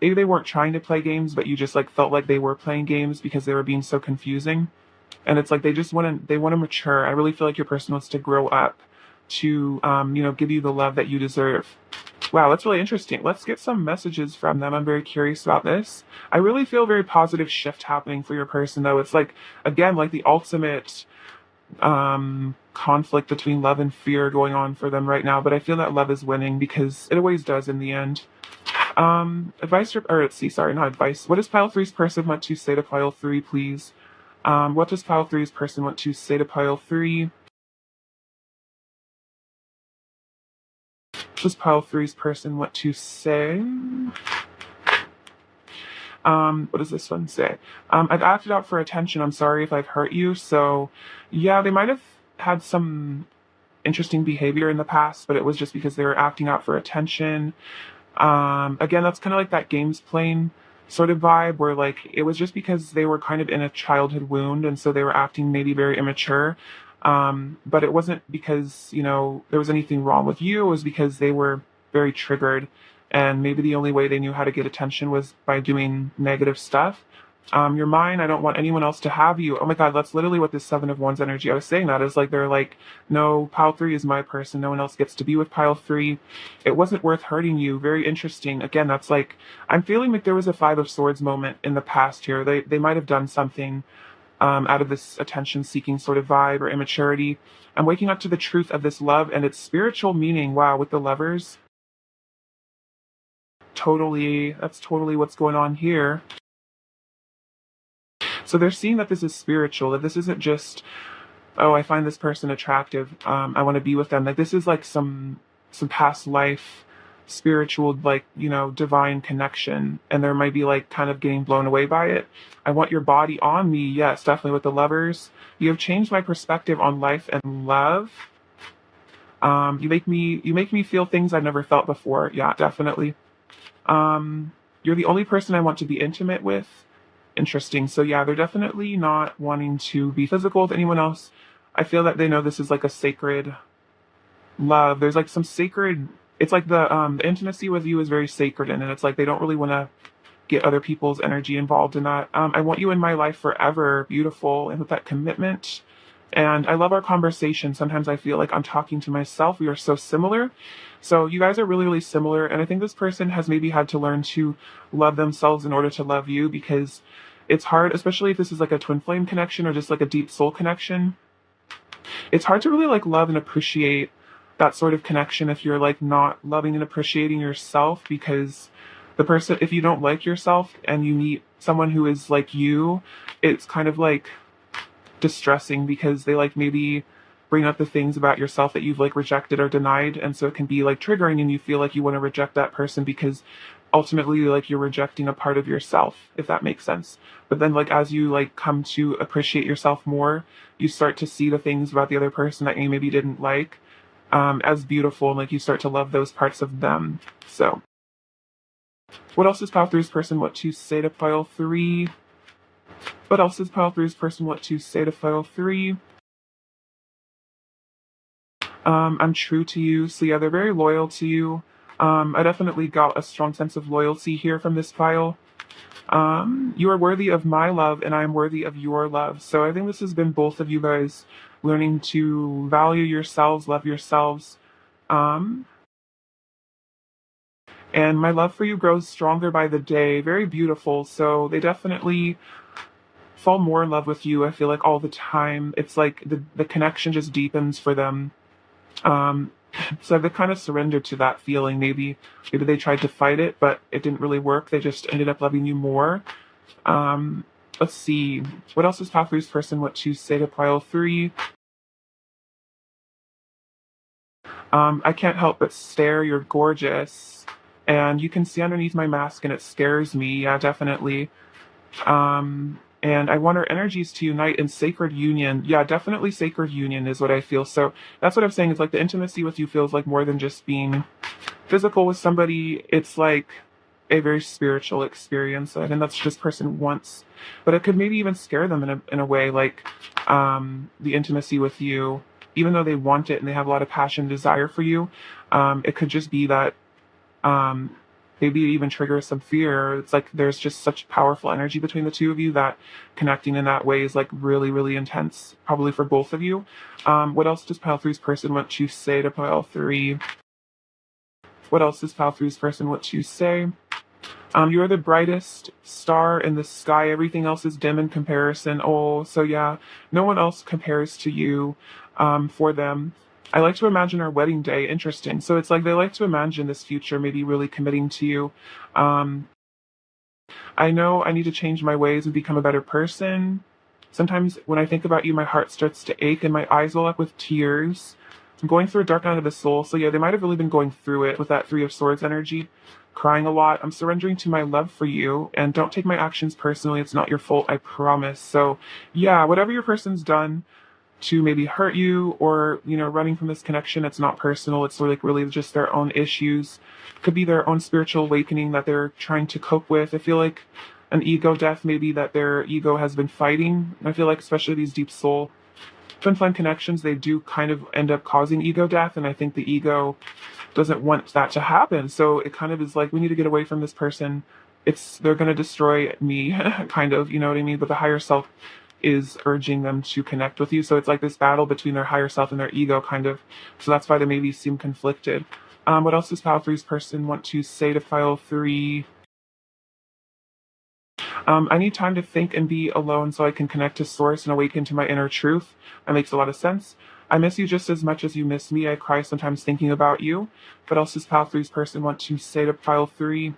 they weren't trying to play games, but you just like felt like they were playing games because they were being so confusing. And it's like they want to mature. I really feel like your person wants to grow up to give you the love that you deserve. Wow, that's really interesting. Let's get some messages from them. I'm very curious about this. I really feel a very positive shift happening for your person, though. It's like, again, like the ultimate conflict between love and fear going on for them right now, but I feel that love is winning, because it always does in the end. Advice, or let's see, sorry, not advice. What does pile 3's person want to say to pile 3, please? What does pile 3's person want to say to pile 3? What does pile 3's person want to say? What does this one say? I've acted out for attention. I'm sorry if I've hurt you. So, yeah, they might have had some interesting behavior in the past, but it was just because they were acting out for attention. Again, that's kind of like that games playing sort of vibe, where like it was just because they were kind of in a childhood wound, and so they were acting maybe very immature. But it wasn't because there was anything wrong with you. It was because they were very triggered, and maybe the only way they knew how to get attention was by doing negative stuff. You're mine. I don't want anyone else to have you. Oh my God, that's literally what this Seven of Wands energy. I was saying that is like they're like, no, pile 3 is my person. No one else gets to be with pile 3. It wasn't worth hurting you. Very interesting. Again, that's like, I'm feeling like there was a Five of Swords moment in the past here. They might have done something out of this attention-seeking sort of vibe or immaturity. I'm waking up to the truth of this love and its spiritual meaning. Wow, with the Lovers. Totally, that's totally what's going on here. So they're seeing that this is spiritual, that this isn't just, oh, I find this person attractive, I want to be with them. Like this is like some past life spiritual, like, divine connection, and there might be like kind of getting blown away by it. I want your body on me. Yes, definitely with the Lovers. You have changed my perspective on life and love. You make me feel things I've never felt before. Yeah, definitely. You're the only person I want to be intimate with. Interesting. So yeah, they're definitely not wanting to be physical with anyone else. I feel that they know this is like a sacred love. There's like some sacred, it's like the intimacy with you is very sacred, and it's like they don't really want to get other people's energy involved in that. I want you in my life forever, beautiful, and with that commitment. And I love our conversation. Sometimes I feel like I'm talking to myself. We are so similar. So you guys are really, really similar. And I think this person has maybe had to learn to love themselves in order to love you, because it's hard, especially if this is like a twin flame connection or just like a deep soul connection. It's hard to really like love and appreciate that sort of connection if you're like not loving and appreciating yourself, because the person, if you don't like yourself and you meet someone who is like you, it's kind of like distressing, because they like maybe bring up the things about yourself that you've like rejected or denied, and so it can be like triggering, and you feel like you want to reject that person because ultimately like you're rejecting a part of yourself, if that makes sense. But then like as you like come to appreciate yourself more, you start to see the things about the other person that you maybe didn't like as beautiful, and like you start to love those parts of them. So what else does pile 3's person want to say to pile 3? What else does pile 3's person want to say to pile 3? I'm true to you. So yeah, they're very loyal to you. I definitely got a strong sense of loyalty here from this pile. You are worthy of my love, and I am worthy of your love. So I think this has been both of you guys learning to value yourselves, love yourselves. And my love for you grows stronger by the day. Very beautiful. So they definitely fall more in love with you. I feel like all the time. It's like the connection just deepens for them. Um, so they've kind of surrendered to that feeling. Maybe they tried to fight it, but it didn't really work. They just ended up loving you more. Um, let's see. What else does Path Three's person want to say to pile three? I can't help but stare. You're gorgeous. And you can see underneath my mask, and it scares me. Yeah, definitely. And I want our energies to unite in sacred union. Yeah, definitely sacred union is what I feel. So that's what I'm saying. Is like the intimacy with you feels like more than just being physical with somebody. It's like a very spiritual experience, and that's just person wants. But it could maybe even scare them in a way, like the intimacy with you, even though they want it and they have a lot of passion, and desire for you. It could just be that um, maybe it even triggers some fear. It's like there's just such powerful energy between the two of you that connecting in that way is like really, really intense, probably for both of you. What else does pile three's person want to say to pile three? What else does pile three's person want to say? You are the brightest star in the sky. Everything else is dim in comparison. Oh, so yeah, no one else compares to you for them. I like to imagine our wedding day. Interesting. So it's like they like to imagine this future, maybe really committing to you. Um, I know I need to change my ways and become a better person. Sometimes when I think about you, my heart starts to ache and my eyes well up with tears. I'm going through a dark night of the soul. So yeah, they might have really been going through it with that Three of Swords energy, crying a lot. I'm surrendering to my love for you and don't take my actions personally. It's not your fault, I promise. So yeah, whatever your person's done to maybe hurt you or, running from this connection, it's not personal. It's like really just their own issues. Could be their own spiritual awakening that they're trying to cope with. I feel like an ego death, maybe that their ego has been fighting. I feel like especially these deep soul twin flame connections, they do kind of end up causing ego death. And I think the ego doesn't want that to happen. So it kind of is like, we need to get away from this person. They're going to destroy me, kind of, you know what I mean? But the higher self is urging them to connect with you. So it's like this battle between their higher self and their ego, kind of. So that's why they maybe seem conflicted. What else does Pile Three's person want to say to Pile Three? I need time to think and be alone so I can connect to source and awaken to my inner truth. That makes a lot of sense. I miss you just as much as you miss me. I cry sometimes thinking about you. What else does Pile Three's person want to say to Pile Three?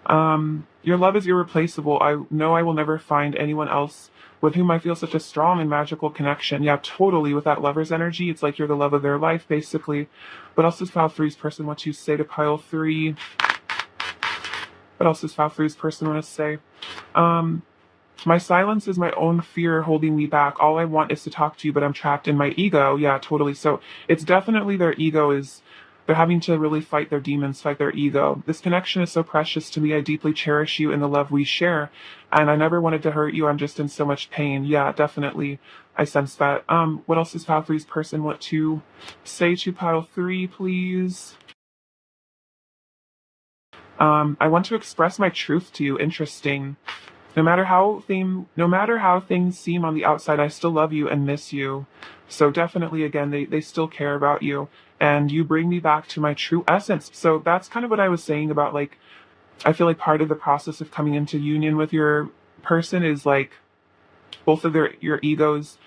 Your love is irreplaceable. I know I will never find anyone else with whom I feel such a strong and magical connection. Yeah, totally. With that lover's energy, it's like you're the love of their life, basically. What else does Pile Three's person want to say to Pile Three? What else does Pile Three's person want to say? Um, my silence is my own fear holding me back. All I want is to talk to you, but I'm trapped in my ego. Yeah, totally. So it's definitely their ego is, they're having to really fight their demons, fight their ego. This connection is so precious to me. I deeply cherish you and the love we share. And I never wanted to hurt you. I'm just in so much pain. Yeah, definitely. I sense that. What else does Pile Three's person want to say to Pile Three, please? I want to express my truth to you. Interesting. No matter how things seem on the outside, I still love you and miss you. So definitely, again, they still care about you, and you bring me back to my true essence. So that's kind of what I was saying about, like, I feel like part of the process of coming into union with your person is like both of your egos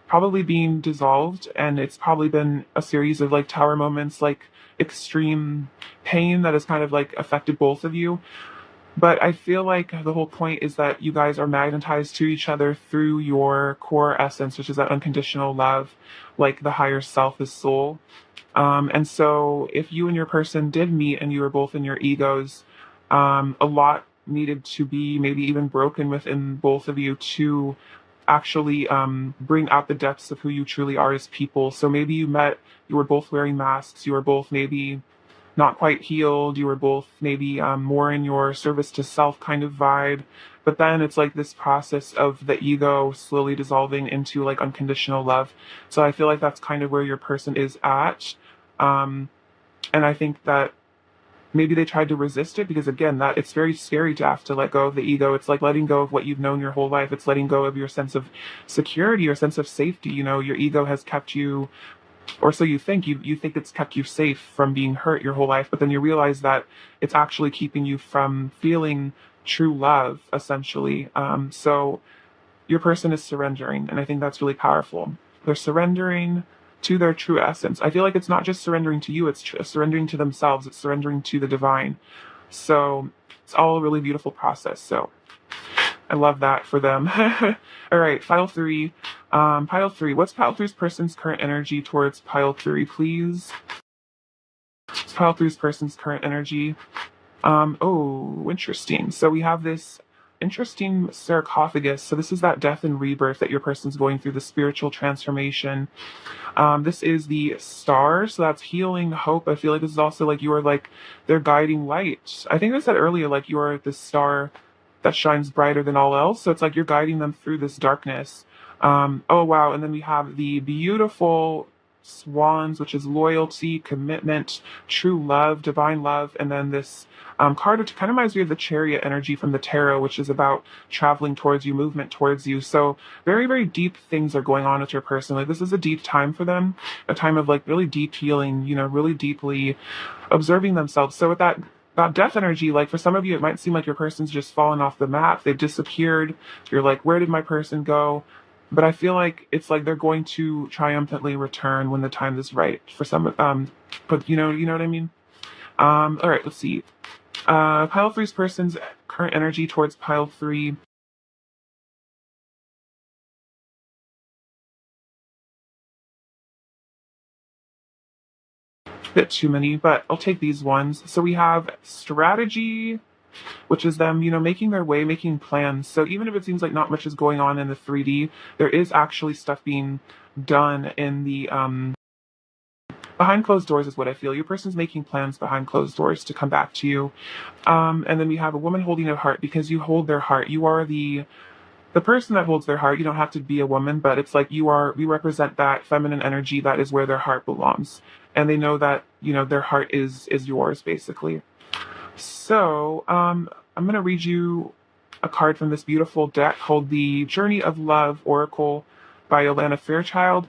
probably being dissolved, and it's probably been a series of like tower moments, like extreme pain that has kind of like affected both of you. But I feel like the whole point is that you guys are magnetized to each other through your core essence, which is that unconditional love, like the higher self is soul. And so if you and your person did meet and you were both in your egos, a lot needed to be maybe even broken within both of you to actually bring out the depths of who you truly are as people. So maybe you were both wearing masks, you were both maybe not quite healed. You were both maybe more in your service to self kind of vibe. But then it's like this process of the ego slowly dissolving into like unconditional love. So I feel like that's kind of where your person is at. Um, and I think that maybe they tried to resist it because again, that it's very scary to have to let go of the ego. It's like letting go of what you've known your whole life. It's letting go of your sense of security, your sense of safety. Your ego has kept you or so you think. You think it's kept you safe from being hurt your whole life, but then you realize that it's actually keeping you from feeling true love, essentially. So your person is surrendering, and I think that's really powerful. They're surrendering to their true essence. I feel like it's not just surrendering to you, it's surrendering to themselves, it's surrendering to the divine. So it's all a really beautiful process. So I love that for them. All right, pile three. Pile three. What's pile three's person's current energy towards pile three, please? What's pile three's person's current energy? Oh, interesting. So we have this interesting sarcophagus. So this is that death and rebirth that your person's going through, the spiritual transformation. This is the star, so that's healing, hope. I feel like this is also like you are like their guiding light. I think I said earlier, like you are the star that shines brighter than all else. So it's like you're guiding them through this darkness. Oh wow! And then we have the beautiful swans, which is loyalty, commitment, true love, divine love, and then this card, which kind of reminds me of the chariot energy from the tarot, which is about traveling towards you, movement towards you. So very, very deep things are going on with your person. Like this is a deep time for them, a time of like really deep healing, really deeply observing themselves. So with that death energy, like for some of you, it might seem like your person's just fallen off the map. They've disappeared. You're like, where did my person go? But I feel like it's like they're going to triumphantly return when the time is right for some. But you know what I mean. All right, let's see. Pile three's person's current energy towards pile three. Bit too many, but I'll take these ones. So we have strategy, which is them, making their way, making plans. So even if it seems like not much is going on in the 3D, there is actually stuff being done in the behind closed doors is what I feel. Your person's making plans behind closed doors to come back to you. And then we have a woman holding a heart because you hold their heart. You are the person that holds their heart. You don't have to be a woman, but it's like we represent that feminine energy that is where their heart belongs. And they know that, their heart is yours, basically. So, I'm going to read you a card from this beautiful deck called the Journey of Love Oracle by Yolanda Fairchild.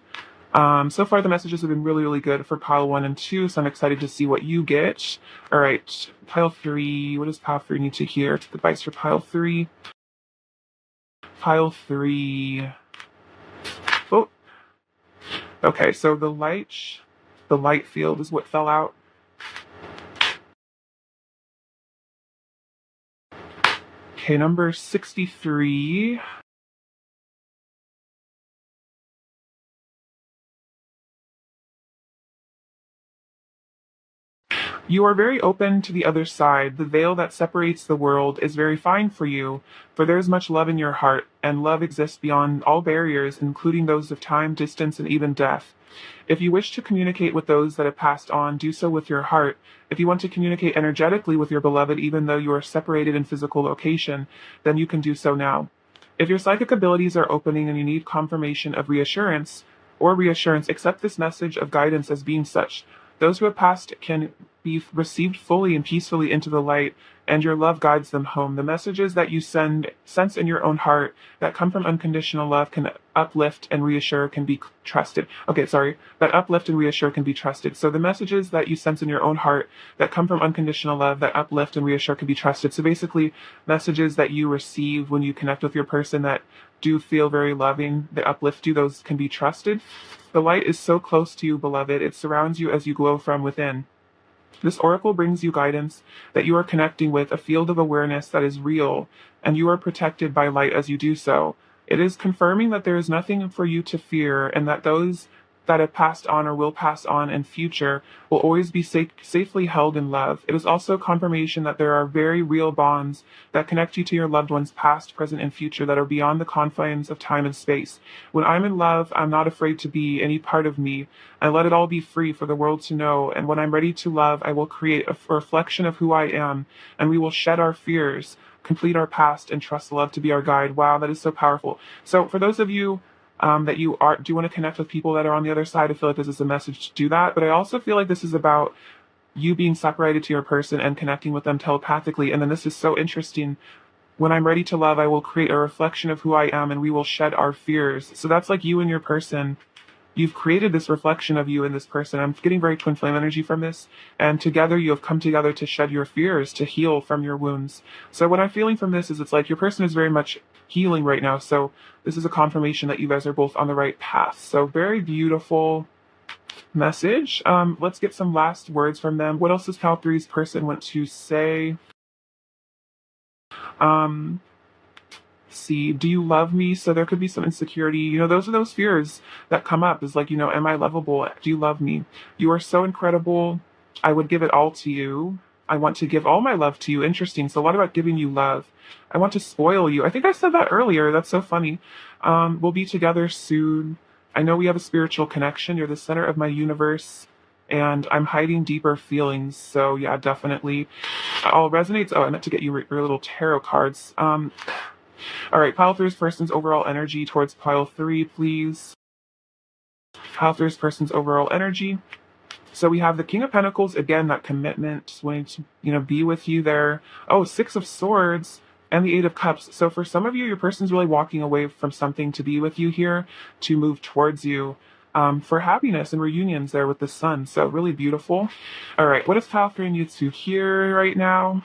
So far, the messages have been really, really good for pile 1 and 2, so I'm excited to see what you get. All right, pile 3. What does pile 3 need to hear? Advice for pile 3. Pile 3. Oh, okay. So the light field is what fell out. Okay, number 63. You are very open to the other side. The veil that separates the world is very fine for you, for there is much love in your heart, and love exists beyond all barriers, including those of time, distance, and even death. If you wish to communicate with those that have passed on, do so with your heart. If you want to communicate energetically with your beloved, even though you are separated in physical location, then you can do so now. If your psychic abilities are opening and you need confirmation of reassurance, accept this message of guidance as being such. Those who have passed can be received fully and peacefully into the light, and your love guides them home. The messages that you sense in your own heart that come from unconditional love can uplift and reassure, can be trusted. Okay, sorry. That uplift and reassure can be trusted. So the messages that you sense in your own heart that come from unconditional love, that uplift and reassure, can be trusted. So basically, messages that you receive when you connect with your person that do feel very loving, that uplift you, those can be trusted. The light is so close to you, beloved. It surrounds you as you glow from within. This oracle brings you guidance that you are connecting with a field of awareness that is real, and you are protected by light as you do so. It is confirming that there is nothing for you to fear, and that those that have passed on or will pass on in future will always be safely held in love. It is also confirmation that there are very real bonds that connect you to your loved ones past, present, and future that are beyond the confines of time and space. When I'm in love, I'm not afraid to be any part of me. I let it all be free for the world to know, and when I'm ready to love, I will create a reflection of who I am, and we will shed our fears, complete our past, and trust love to be our guide. Wow, that is so powerful. So for those of you that do want to connect with people that are on the other side, I feel like this is a message to do that. But I also feel like this is about you being separated to your person and connecting with them telepathically. And then this is so interesting. When I'm ready to love, I will create a reflection of who I am, and we will shed our fears. So that's like you and your person you've created this reflection of you and this person. I'm getting very twin flame energy from this. And together you have come together to shed your fears, to heal from your wounds. So what I'm feeling from this is it's like your person is very much healing right now. So this is a confirmation that you guys are both on the right path. So very beautiful message. Let's get some last words from them. What else does Cal 3's person want to say? Um, see, do you love me? So there could be some insecurity. Those are those fears that come up is like, am I lovable? Do you love me? You are so incredible. I would give it all to you. I want to give all my love to you. Interesting. So a lot about giving you love. I want to spoil you. I think I said that earlier. That's so funny. We'll be together soon. I know we have a spiritual connection. You're the center of my universe. And I'm hiding deeper feelings. So yeah, definitely. All resonates. Oh, I meant to get you your little tarot cards. All right, pile three's person's overall energy towards pile 3, please. Pile three's person's overall energy. So we have the King of Pentacles, again, that commitment, wanting to, be with you there. Oh, Six of Swords and the Eight of Cups. So for some of you, your person's really walking away from something to be with you here, to move towards you, for happiness and reunions there with the sun. So really beautiful. All right, what does pile 3 need to hear right now?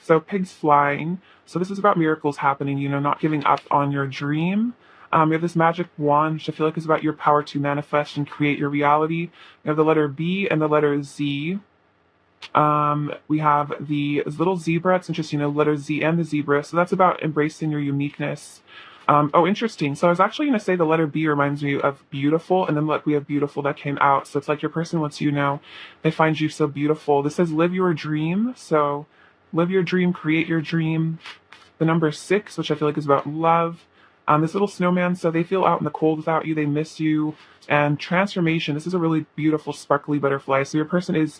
So pigs flying. So this is about miracles happening, not giving up on your dream. You have this magic wand, which I feel like is about your power to manifest and create your reality. You have the letter B and the letter Z. We have the little zebra. It's interesting, letter Z and the zebra. So that's about embracing your uniqueness. Oh, interesting. So I was actually going to say the letter B reminds me of beautiful, and then look, we have beautiful that came out. So it's like your person wants you now. They find you so beautiful. This says live your dream. So live your dream, create your dream. The number 6, which I feel like is about love. This little snowman, so they feel out in the cold without you. They miss you. And transformation. This is a really beautiful, sparkly butterfly. So your person is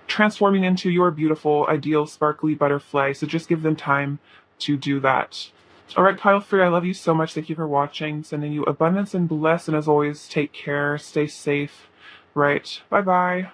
transforming into your beautiful, ideal, sparkly butterfly. So just give them time to do that. All right, pile 3, I love you so much. Thank you for watching. Sending you abundance and bliss. And as always, take care. Stay safe. Right. Bye-bye.